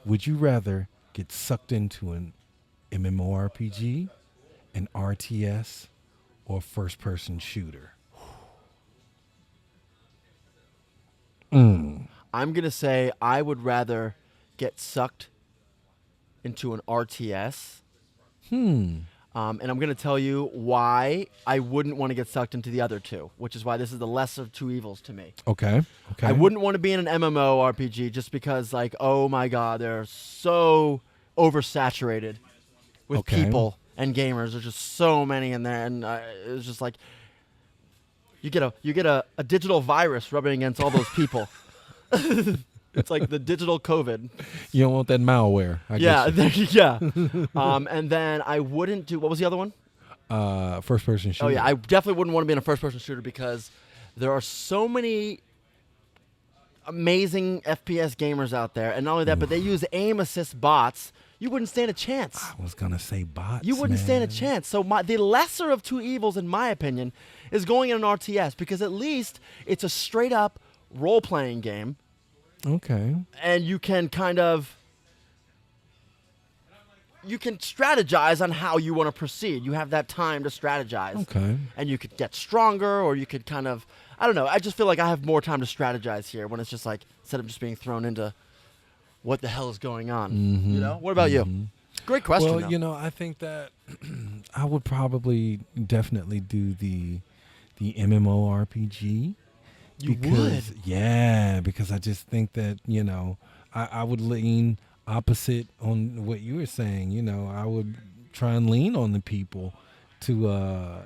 [SPEAKER 1] Would you rather get sucked into an MMORPG, an RTS, or a first-person shooter?
[SPEAKER 2] I'm going to say I would rather get sucked into an RTS. And I'm going to tell you why I wouldn't want to get sucked into the other two, which is why this is the lesser of two evils to me.
[SPEAKER 1] Okay. Okay.
[SPEAKER 2] I wouldn't want to be in an MMORPG just because, like, oh my God, they're so oversaturated with
[SPEAKER 1] Okay.
[SPEAKER 2] people and gamers. There's just so many in there, and it's just like you get a digital virus rubbing against all those people. It's like the digital COVID.
[SPEAKER 1] You don't want that malware. I
[SPEAKER 2] Yeah,
[SPEAKER 1] guess.
[SPEAKER 2] yeah. And then I wouldn't do. What was the other one?
[SPEAKER 1] First-person shooter.
[SPEAKER 2] Oh yeah, I definitely wouldn't want to be in a first-person shooter because there are so many amazing FPS gamers out there, and not only that, but they use aim assist bots. You wouldn't stand a chance.
[SPEAKER 1] I was gonna say bots.
[SPEAKER 2] You wouldn't stand a
[SPEAKER 1] man.
[SPEAKER 2] chance. So the lesser of two evils, in my opinion, is going in an RTS because at least it's a straight-up role-playing game,
[SPEAKER 1] Okay.
[SPEAKER 2] and you can strategize on how you want to proceed. You have that time to strategize.
[SPEAKER 1] Okay.
[SPEAKER 2] And you could get stronger, or you could I don't know. I just feel like I have more time to strategize here when it's just like, instead of just being thrown into what the hell is going on. You know? What about you? Great question.
[SPEAKER 1] Well,
[SPEAKER 2] though.
[SPEAKER 1] I think that I would probably definitely do the MMORPG.
[SPEAKER 2] You
[SPEAKER 1] because,
[SPEAKER 2] would?
[SPEAKER 1] Yeah, because I just think that, I would lean opposite on what you were saying. I would try and lean on the people to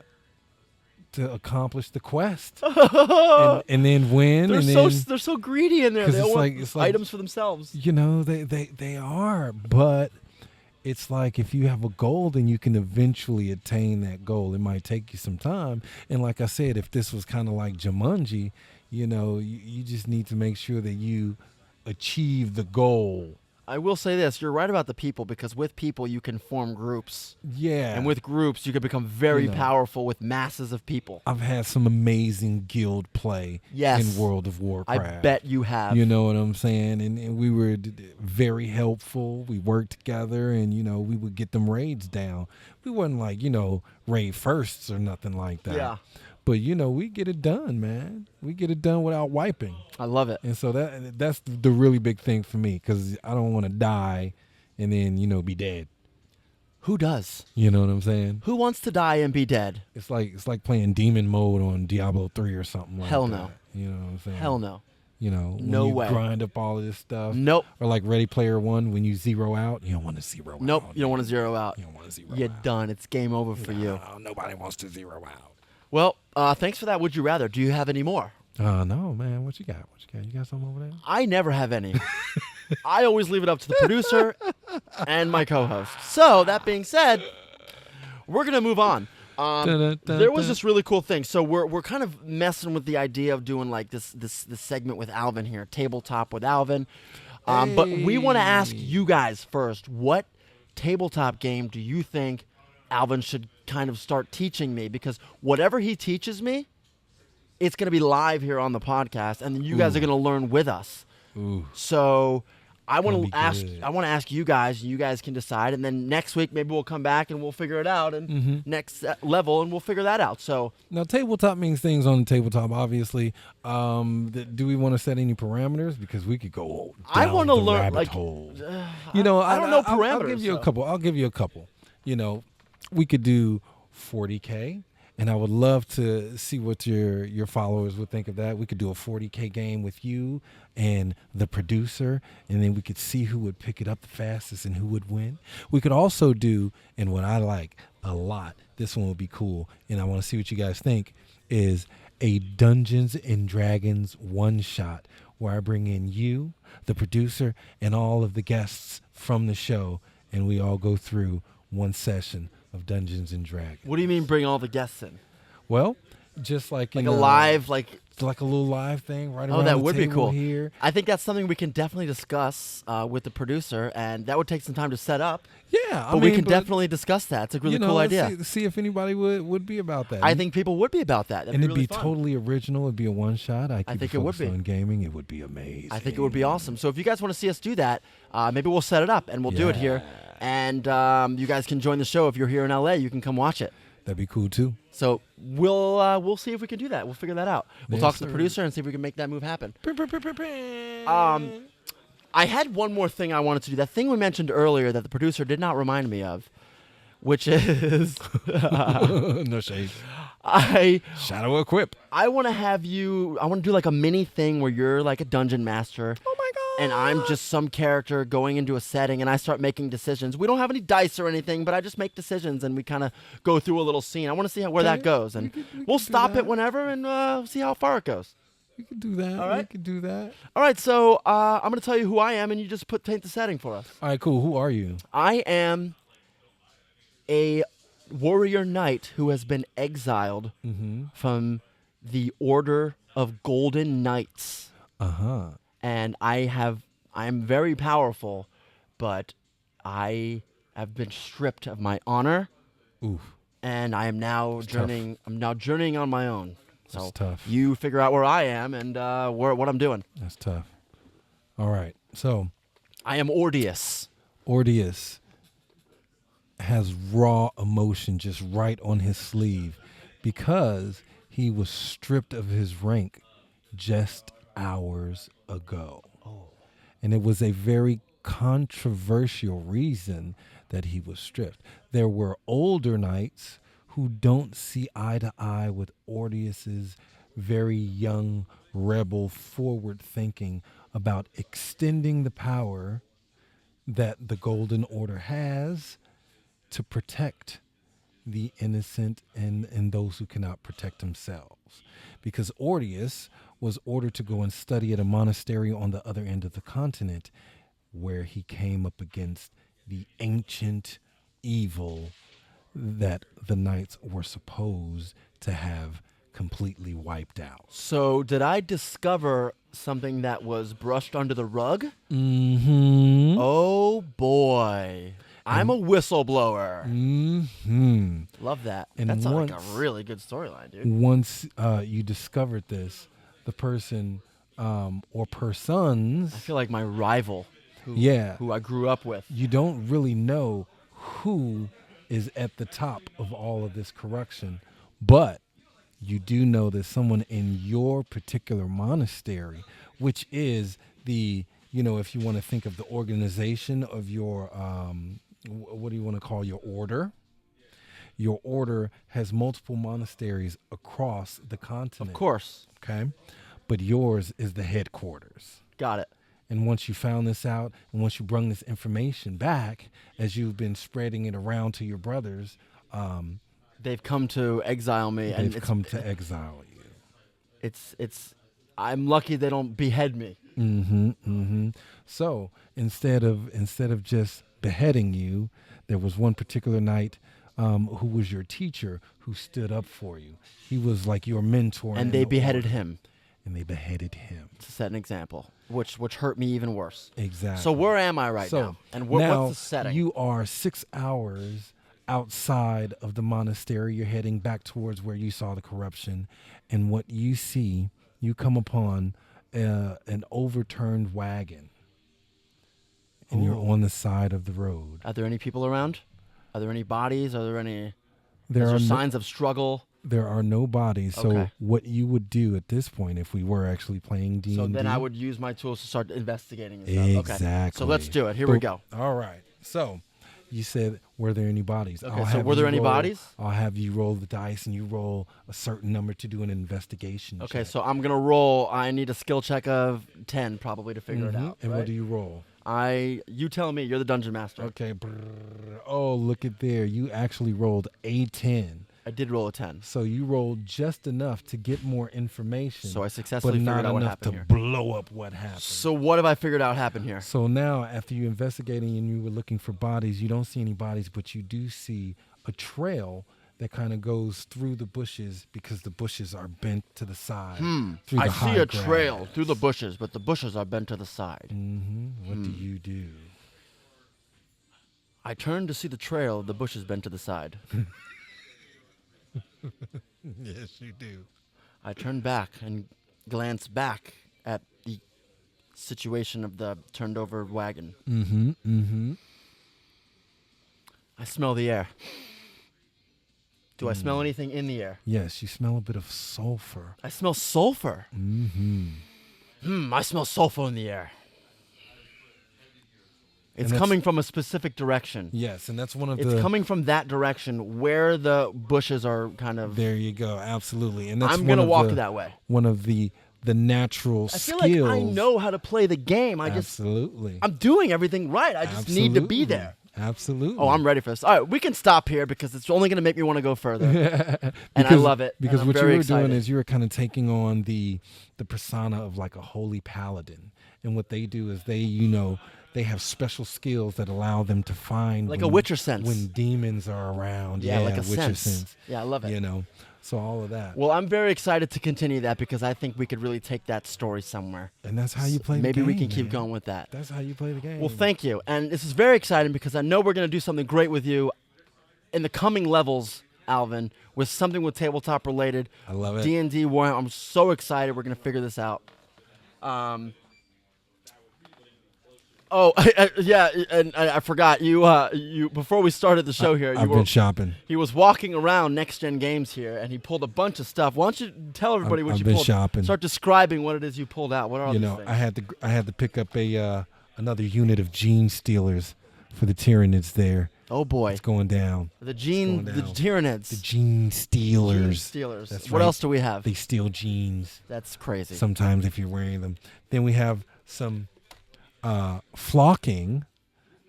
[SPEAKER 1] accomplish the quest and then win.
[SPEAKER 2] They're so greedy in there.
[SPEAKER 1] 'Cause
[SPEAKER 2] They
[SPEAKER 1] it's
[SPEAKER 2] all
[SPEAKER 1] like-
[SPEAKER 2] want
[SPEAKER 1] it's like-
[SPEAKER 2] items for themselves.
[SPEAKER 1] They are, but it's like if you have a goal, then you can eventually attain that goal. It might take you some time. And like I said, if this was kind of like Jumanji, you just need to make sure that you achieve the goal.
[SPEAKER 2] I will say this: you're right about the people, because with people you can form groups,
[SPEAKER 1] Yeah.
[SPEAKER 2] and with groups you can become very
[SPEAKER 1] You know.
[SPEAKER 2] powerful with masses of people.
[SPEAKER 1] I've had some amazing guild play
[SPEAKER 2] Yes.
[SPEAKER 1] in World of
[SPEAKER 2] I
[SPEAKER 1] Warcraft.
[SPEAKER 2] bet you have.
[SPEAKER 1] You know what I'm saying? And we were very helpful. We worked together, and we would get them raids down. We wasn't like raid firsts or nothing like that.
[SPEAKER 2] Yeah.
[SPEAKER 1] But we get it done, man. We get it done without wiping.
[SPEAKER 2] I love it.
[SPEAKER 1] And so that's the really big thing for me, because I don't want to die and then be dead.
[SPEAKER 2] Who does?
[SPEAKER 1] You know what I'm saying?
[SPEAKER 2] Who wants to die and be dead?
[SPEAKER 1] It's like playing demon mode on Diablo 3 or something like
[SPEAKER 2] Hell
[SPEAKER 1] that.
[SPEAKER 2] no.
[SPEAKER 1] You know what I'm saying?
[SPEAKER 2] Hell no.
[SPEAKER 1] When
[SPEAKER 2] No
[SPEAKER 1] you
[SPEAKER 2] way.
[SPEAKER 1] grind up all of this stuff.
[SPEAKER 2] Nope.
[SPEAKER 1] Or like Ready Player One, when you zero out, you don't want to zero
[SPEAKER 2] Nope.
[SPEAKER 1] out.
[SPEAKER 2] You don't want to zero out.
[SPEAKER 1] You don't want to zero
[SPEAKER 2] You're
[SPEAKER 1] out.
[SPEAKER 2] done. It's game over for you.
[SPEAKER 1] No, nobody wants to zero out.
[SPEAKER 2] Well, thanks for that. Would you rather? Do you have any more?
[SPEAKER 1] No, man. What you got? You got something over there?
[SPEAKER 2] I never have any. I always leave it up to the producer and my co-host. So that being said, we're gonna move on. There was this really cool thing. So we're kind of messing with the idea of doing like this segment with Alvin here, tabletop with Alvin. But we want to ask you guys first: what tabletop game do you think Alvin should kind of start teaching me? Because whatever he teaches me, it's going to be live here on the podcast, and you guys are going to learn with us.
[SPEAKER 1] Ooh.
[SPEAKER 2] So I want
[SPEAKER 1] Gonna
[SPEAKER 2] to
[SPEAKER 1] be
[SPEAKER 2] ask.
[SPEAKER 1] good.
[SPEAKER 2] I want to ask you guys, and you guys can decide. And then next week, maybe we'll come back and we'll figure it out, and next level, and we'll figure that out. So
[SPEAKER 1] Now, tabletop means things on the tabletop, obviously. Do we want to set any parameters? Because we could go down
[SPEAKER 2] I want to
[SPEAKER 1] the
[SPEAKER 2] learn.
[SPEAKER 1] rabbit
[SPEAKER 2] Like,
[SPEAKER 1] hole.
[SPEAKER 2] I don't know
[SPEAKER 1] I'll
[SPEAKER 2] parameters.
[SPEAKER 1] give you
[SPEAKER 2] so.
[SPEAKER 1] a couple. I'll give you a couple. We could do 40K, and I would love to see what your followers would think of that. We could do a 40K game with you and the producer, and then we could see who would pick it up the fastest and who would win. We could also do, and what I like a lot, this one would be cool, and I want to see what you guys think, is a Dungeons and Dragons one-shot where I bring in you, the producer, and all of the guests from the show, and we all go through one session of Dungeons and Dragons.
[SPEAKER 2] What do you mean, bring all the guests in?
[SPEAKER 1] Well, just like
[SPEAKER 2] Like
[SPEAKER 1] in,
[SPEAKER 2] a live, like.
[SPEAKER 1] like a little live thing right
[SPEAKER 2] Oh,
[SPEAKER 1] around
[SPEAKER 2] that
[SPEAKER 1] the
[SPEAKER 2] would be
[SPEAKER 1] table
[SPEAKER 2] cool.
[SPEAKER 1] here.
[SPEAKER 2] I think that's something we can definitely discuss with the producer, and that would take some time to set up.
[SPEAKER 1] Yeah,
[SPEAKER 2] But we can definitely discuss that. It's a really cool
[SPEAKER 1] let's
[SPEAKER 2] idea.
[SPEAKER 1] See if anybody would be about that.
[SPEAKER 2] I think people would be about that. That'd
[SPEAKER 1] and
[SPEAKER 2] be
[SPEAKER 1] it'd
[SPEAKER 2] really
[SPEAKER 1] be
[SPEAKER 2] fun.
[SPEAKER 1] totally original. It'd be a one shot. I
[SPEAKER 2] think it would be.
[SPEAKER 1] on gaming. It would be amazing.
[SPEAKER 2] I think it would be awesome. So if you guys want to see us do that, maybe we'll set it up and we'll do it here. And you guys can join the show. If you're here in LA, you can come watch it.
[SPEAKER 1] That'd be cool too.
[SPEAKER 2] So we'll see if we can do that. We'll figure that out. We'll
[SPEAKER 1] Yes,
[SPEAKER 2] talk to the
[SPEAKER 1] sir.
[SPEAKER 2] producer and see if we can make that move happen. I had one more thing I wanted to do. That thing we mentioned earlier that the producer did not remind me of, which is
[SPEAKER 1] No shade.
[SPEAKER 2] I
[SPEAKER 1] Shadow equip.
[SPEAKER 2] want to have you. I want to do like a mini thing where you're like a dungeon master.
[SPEAKER 1] Oh my god.
[SPEAKER 2] And I'm just some character going into a setting, and I start making decisions. We don't have any dice or anything, but I just make decisions, and we kind of go through a little scene. I want to see where that
[SPEAKER 1] Okay,
[SPEAKER 2] goes, and
[SPEAKER 1] we could
[SPEAKER 2] we'll
[SPEAKER 1] do
[SPEAKER 2] stop
[SPEAKER 1] that.
[SPEAKER 2] it whenever and see how far it goes.
[SPEAKER 1] We could do that.
[SPEAKER 2] All right.
[SPEAKER 1] We could do that.
[SPEAKER 2] All right, so I'm going to tell you who I am, and you just paint the setting for us.
[SPEAKER 1] All right, cool. Who are you?
[SPEAKER 2] I am a warrior knight who has been exiled from the Order of Golden Knights.
[SPEAKER 1] Uh-huh.
[SPEAKER 2] And I'm very powerful, but I have been stripped of my honor,
[SPEAKER 1] Oof.
[SPEAKER 2] and I am now journeying. I'm now journeying on my own. So
[SPEAKER 1] That's tough.
[SPEAKER 2] you figure out where I am and what I'm doing.
[SPEAKER 1] That's tough. All right. So
[SPEAKER 2] I am Ordeus.
[SPEAKER 1] Ordeus has raw emotion just right on his sleeve because he was stripped of his rank just hours ago. And it was a very controversial reason that he was stripped. There were older knights who don't see eye to eye with Ordeus's very young rebel forward thinking about extending the power that the Golden Order has to protect the innocent and those who cannot protect themselves. Because Ordeus was ordered to go and study at a monastery on the other end of the continent, where he came up against the ancient evil that the knights were supposed to have completely wiped out.
[SPEAKER 2] So did I discover something that was brushed under the rug?
[SPEAKER 1] Mm-hmm.
[SPEAKER 2] Oh boy. I'm a whistleblower.
[SPEAKER 1] Mm-hmm.
[SPEAKER 2] Love that.
[SPEAKER 1] And
[SPEAKER 2] That's like a
[SPEAKER 1] once-
[SPEAKER 2] really good storyline, dude.
[SPEAKER 1] Once you discovered this, the person or persons,
[SPEAKER 2] I feel like my rival,
[SPEAKER 1] Yeah.
[SPEAKER 2] who I grew up with.
[SPEAKER 1] you don't really know who is at the top of all of this corruption, but you do know that someone in your particular monastery, which is the, if you want to think of the organization of your, what do you want to call your order? Your order has multiple monasteries across the continent.
[SPEAKER 2] Of course.
[SPEAKER 1] Okay. But yours is the headquarters.
[SPEAKER 2] Got it.
[SPEAKER 1] And once you found this out, and once you brung this information back, as you've been spreading it around to your brothers,
[SPEAKER 2] They've come to exile me, and
[SPEAKER 1] they've come to exile you.
[SPEAKER 2] it's. I'm lucky they don't behead me.
[SPEAKER 1] Mm-hmm. Mm-hmm. So instead of just beheading you, there was one particular knight who was your teacher who stood up for you. He was like your mentor,
[SPEAKER 2] And
[SPEAKER 1] in
[SPEAKER 2] they
[SPEAKER 1] the
[SPEAKER 2] beheaded
[SPEAKER 1] order.
[SPEAKER 2] him
[SPEAKER 1] And they beheaded him.
[SPEAKER 2] to set an example, which hurt me even worse.
[SPEAKER 1] Exactly.
[SPEAKER 2] So where am I right
[SPEAKER 1] So
[SPEAKER 2] now? And
[SPEAKER 1] now
[SPEAKER 2] what's the setting?
[SPEAKER 1] you are 6 hours outside of the monastery. You're heading back towards where you saw the corruption, and what you see, you come upon an overturned wagon, and you're
[SPEAKER 2] Ooh.
[SPEAKER 1] on the side of the road.
[SPEAKER 2] Are there any people around? Are there any bodies? Are there any?
[SPEAKER 1] There
[SPEAKER 2] Is
[SPEAKER 1] are
[SPEAKER 2] there
[SPEAKER 1] no,
[SPEAKER 2] signs of struggle?
[SPEAKER 1] there are no bodies. So
[SPEAKER 2] Okay.
[SPEAKER 1] what you would do at this point, if we were actually playing D&D,
[SPEAKER 2] So then I would use my tools to start investigating and stuff. Okay.
[SPEAKER 1] Exactly.
[SPEAKER 2] So let's do it. Here we
[SPEAKER 1] But-
[SPEAKER 2] go.
[SPEAKER 1] All right. So you said, were there any bodies?
[SPEAKER 2] Okay,
[SPEAKER 1] I'll
[SPEAKER 2] so
[SPEAKER 1] have
[SPEAKER 2] were there
[SPEAKER 1] you
[SPEAKER 2] any
[SPEAKER 1] roll-
[SPEAKER 2] bodies?
[SPEAKER 1] I'll have you roll the dice, and you roll a certain number to do an investigation.
[SPEAKER 2] Okay,
[SPEAKER 1] check.
[SPEAKER 2] so I'm gonna roll. I need a skill check of 10 probably to figure it
[SPEAKER 1] Mhm.
[SPEAKER 2] out.
[SPEAKER 1] And
[SPEAKER 2] right?
[SPEAKER 1] what do you roll?
[SPEAKER 2] You tell me. You're the dungeon master.
[SPEAKER 1] Okay. Brrr. Oh, look at there. You actually rolled a 10.
[SPEAKER 2] I did roll a 10.
[SPEAKER 1] So you rolled just enough to get more information.
[SPEAKER 2] So I
[SPEAKER 1] but
[SPEAKER 2] successfully
[SPEAKER 1] not
[SPEAKER 2] figured out what
[SPEAKER 1] enough
[SPEAKER 2] happened
[SPEAKER 1] to
[SPEAKER 2] here.
[SPEAKER 1] blow up what happened.
[SPEAKER 2] So what have I figured out happened here?
[SPEAKER 1] So now, after you investigating and you were looking for bodies, you don't see any bodies, but you do see a trail that kind of goes through the bushes because the bushes are bent to the side. Through
[SPEAKER 2] I
[SPEAKER 1] the
[SPEAKER 2] see
[SPEAKER 1] high
[SPEAKER 2] a
[SPEAKER 1] grass.
[SPEAKER 2] trail through the bushes, but the bushes are bent to the side.
[SPEAKER 1] What do you do?
[SPEAKER 2] I turn to see the trail, the bushes bent to the side.
[SPEAKER 1] Yes, you do.
[SPEAKER 2] I turn back and glance back at the situation of the turned over wagon. I smell the air. Do I smell anything in the air?
[SPEAKER 1] Yes, you smell a bit of sulfur.
[SPEAKER 2] I smell sulfur. I smell sulfur in the air. It's
[SPEAKER 1] that's-
[SPEAKER 2] coming from a specific direction.
[SPEAKER 1] Yes, and that's one of
[SPEAKER 2] It's
[SPEAKER 1] the.
[SPEAKER 2] coming from that direction where the bushes are kind of.
[SPEAKER 1] There you go. Absolutely, and that's
[SPEAKER 2] I'm
[SPEAKER 1] one
[SPEAKER 2] gonna
[SPEAKER 1] of
[SPEAKER 2] walk
[SPEAKER 1] the,
[SPEAKER 2] that way.
[SPEAKER 1] One of the natural
[SPEAKER 2] I feel
[SPEAKER 1] skills.
[SPEAKER 2] like I know how to play the game.
[SPEAKER 1] Absolutely.
[SPEAKER 2] I'm doing everything right. I just need to be
[SPEAKER 1] Absolutely.
[SPEAKER 2] there.
[SPEAKER 1] Absolutely.
[SPEAKER 2] Oh, I'm ready for this. All right, we can stop here because it's only going to make me want to go further. And I
[SPEAKER 1] Because-
[SPEAKER 2] love it.
[SPEAKER 1] Because
[SPEAKER 2] and I'm
[SPEAKER 1] what you
[SPEAKER 2] very
[SPEAKER 1] were
[SPEAKER 2] excited.
[SPEAKER 1] doing is you were kind of taking on the persona of like a holy paladin. And what they do is they have special skills that allow them to find
[SPEAKER 2] Like a Witcher sense.
[SPEAKER 1] when demons are around.
[SPEAKER 2] Yeah, like a
[SPEAKER 1] Witcher
[SPEAKER 2] sense. Yeah, I love it.
[SPEAKER 1] So all of that.
[SPEAKER 2] Well, I'm very excited to continue that because I think we could really take that story somewhere.
[SPEAKER 1] And that's how you play the
[SPEAKER 2] Maybe
[SPEAKER 1] game.
[SPEAKER 2] we can keep
[SPEAKER 1] man.
[SPEAKER 2] going with that.
[SPEAKER 1] That's how you play the game.
[SPEAKER 2] Well, thank you. And this is very exciting because I know we're going to do something great with you in the coming levels, Alvin, with something with tabletop related.
[SPEAKER 1] I love it.
[SPEAKER 2] D&D Warhammer. I'm so excited. We're going to figure this out. Yeah, and I forgot you before we started the show here.
[SPEAKER 1] I've been shopping.
[SPEAKER 2] He was walking around Next Gen Games here, and he pulled a bunch of stuff. Why don't you tell everybody what
[SPEAKER 1] I've
[SPEAKER 2] you
[SPEAKER 1] been
[SPEAKER 2] pulled?
[SPEAKER 1] shopping.
[SPEAKER 2] Start describing what it is you pulled out. What are all these things?
[SPEAKER 1] I had to pick up another unit of gene stealers for the Tyranids there.
[SPEAKER 2] Oh boy,
[SPEAKER 1] It's going down.
[SPEAKER 2] the
[SPEAKER 1] going down.
[SPEAKER 2] Tyranids,
[SPEAKER 1] The gene
[SPEAKER 2] Gene
[SPEAKER 1] stealers.
[SPEAKER 2] stealers.
[SPEAKER 1] That's
[SPEAKER 2] What
[SPEAKER 1] right.
[SPEAKER 2] else do we have?
[SPEAKER 1] They steal genes
[SPEAKER 2] That's crazy.
[SPEAKER 1] sometimes if you're wearing them. Then we have some flocking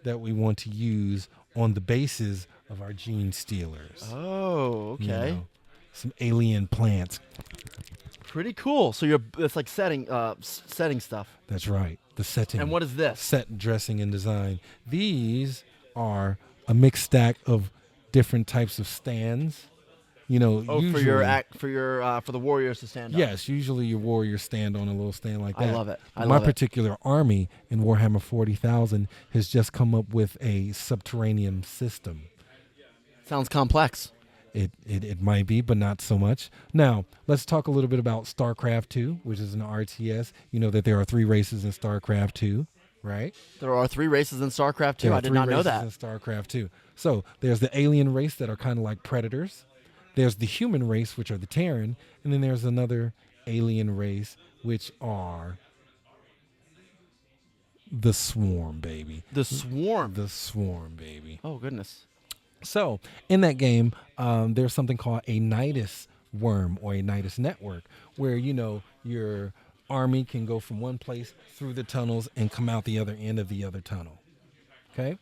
[SPEAKER 1] that we want to use on the bases of our gene stealers.
[SPEAKER 2] Oh, okay.
[SPEAKER 1] You know, some alien plants.
[SPEAKER 2] Pretty cool. So it's like setting stuff.
[SPEAKER 1] That's right. The setting.
[SPEAKER 2] And what is this?
[SPEAKER 1] Set dressing and design. These are a mixed stack of different types of stands. You know,
[SPEAKER 2] Oh,
[SPEAKER 1] usually,
[SPEAKER 2] for the warriors to stand up.
[SPEAKER 1] yes, usually your warriors stand on a little stand like that.
[SPEAKER 2] I love it.
[SPEAKER 1] My particular army in Warhammer 40,000 has just come up with a subterranean system.
[SPEAKER 2] Sounds complex.
[SPEAKER 1] It might be, but not so much. Now, let's talk a little bit about StarCraft 2, which is an RTS. You know that there are 3 races in StarCraft 2, right?
[SPEAKER 2] There are 3 races in StarCraft 2.
[SPEAKER 1] There are
[SPEAKER 2] I did
[SPEAKER 1] 3
[SPEAKER 2] not know
[SPEAKER 1] races
[SPEAKER 2] that.
[SPEAKER 1] in StarCraft 2. So there's the alien race that are kind of like predators. There's the human race, which are the Terran. And then there's another alien race, which are the Swarm, baby.
[SPEAKER 2] The Swarm.
[SPEAKER 1] The Swarm, baby.
[SPEAKER 2] Oh, goodness.
[SPEAKER 1] So in that game, there's something called a Nidus worm or a Nidus network, where, you know, your army can go from one place through the tunnels and come out the other end of the other tunnel. Okay?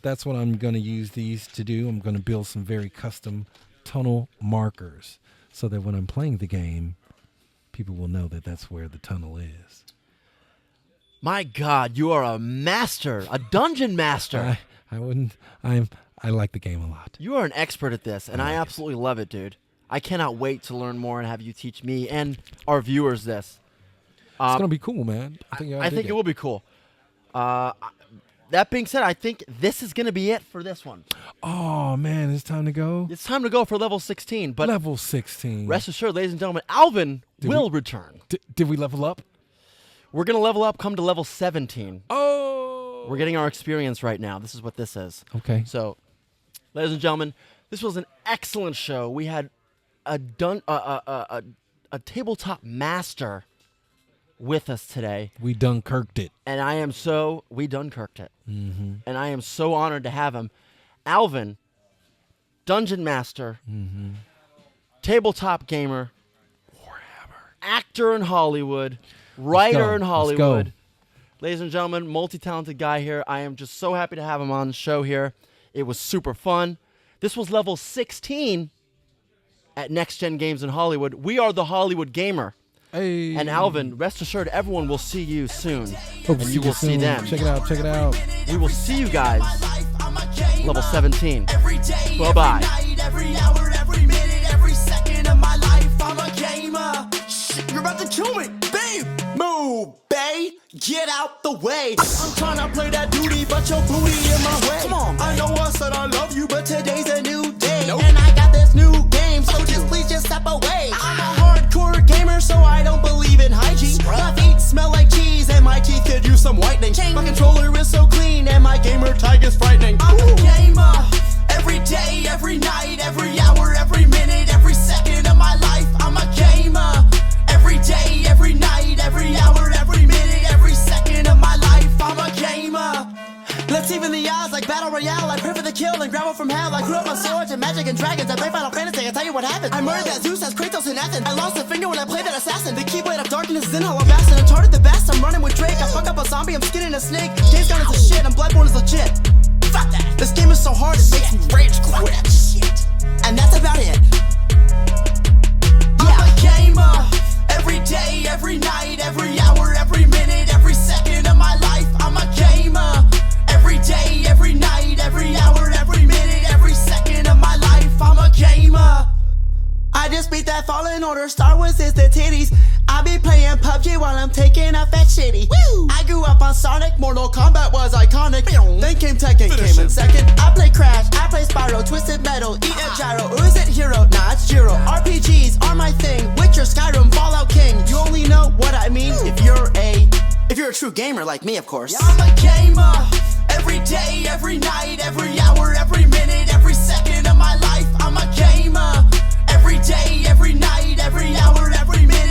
[SPEAKER 1] That's what I'm going to use these to do. I'm going to build some very custom tunnel markers so that when I'm playing the game, people will know that that's where the tunnel is.
[SPEAKER 2] My God, you are a master, a dungeon master.
[SPEAKER 1] I like the game a lot.
[SPEAKER 2] You are an expert at this, and I absolutely love it, dude. I cannot wait to learn more and have you teach me and our viewers this.
[SPEAKER 1] It's going to be cool, man. I think
[SPEAKER 2] it will be cool. That being said, I think this is going to be it for this one.
[SPEAKER 1] Oh, man, it's time to go.
[SPEAKER 2] It's time to go for level 16. But
[SPEAKER 1] level 16.
[SPEAKER 2] Rest assured, ladies and gentlemen, Alvin will return.
[SPEAKER 1] Did we level up?
[SPEAKER 2] We're going to level up, come to level 17.
[SPEAKER 1] Oh.
[SPEAKER 2] We're getting our experience right now. This is what this is.
[SPEAKER 1] Okay.
[SPEAKER 2] So, ladies and gentlemen, this was an excellent show. We had a tabletop master with us today.
[SPEAKER 1] We Dunkirked it.
[SPEAKER 2] And we Dunkirked it.
[SPEAKER 1] Mm-hmm.
[SPEAKER 2] And I am so honored to have him. Alvin, dungeon master, tabletop gamer,
[SPEAKER 1] Warhammer,
[SPEAKER 2] actor in Hollywood, writer in Hollywood.
[SPEAKER 1] Let's go.
[SPEAKER 2] Ladies and gentlemen, multi-talented guy here. I am just so happy to have him on the show here. It was super fun. This was level 16 at Next Gen Games in Hollywood. We are the Hollywood Gamer.
[SPEAKER 1] Hey.
[SPEAKER 2] And Alvin, rest assured, everyone will see you soon.
[SPEAKER 1] Hope
[SPEAKER 2] and you will see them.
[SPEAKER 1] Check it out. Check it out.
[SPEAKER 2] We will see you guys level 17. Bye-bye.
[SPEAKER 3] Every hour, every minute, every second of my life, I'm a gamer. Shit, you're about to kill me. Babe, move, babe. Get out the way. I'm trying to play that duty, but your booty in my way. Come on. I know I said I love you, but today's a new day. Nope. And I got this new game, so please step away. I'm a hardcore gamer, so I don't believe in hygiene. My feet smell like cheese, and my teeth could use some whitening. My controller is so clean, and my gamer tag is frightening. I'm a gamer. Every day, every night, every hour, every minute, every second of my life, I'm a gamer. Every day, every night, every hour, every minute, every second of my life, I'm a gamer. Let's even the odds like Battle Royale. I pray for the kill and grab one from hell. I grew up on swords and magic and dragons. I play Final Fantasy, I tell you what happened. I murdered that Zeus as Kratos in Athens. I lost a finger when I played that assassin. The Keyblade of Darkness is in Hollow Bastion. Uncharted the best, I'm running with Drake. I fuck up a zombie, I'm skinning a snake. James Gunn is a shit, and Bloodborne is legit. Fuck that. This game is so hard, it makes me rage quit. And that's about it. I'm a gamer. Every day, every night, every hour, every minute, every second of my life, I'm a gamer. Every day, every night, every hour, every minute, every second of my life, I'm a gamer. I just beat that Fallen Order, Star Wars is the titties. I be playing PUBG while I'm taking a fat shitty. Woo! I grew up on Sonic, Mortal Kombat was iconic. Then came Tekken, came in second. I play Crash, I play Spyro, Twisted Metal, eat a gyro. Or is it Hero? Nah, it's Jiro. RPGs are my thing. Witcher, Skyrim, Fallout King. You only know what I mean if you're a true gamer like me, of course. Yeah, I'm a gamer. Every day, every night, every hour, every minute, every second of my life, I'm a gamer. Every day, every night, every hour, every minute.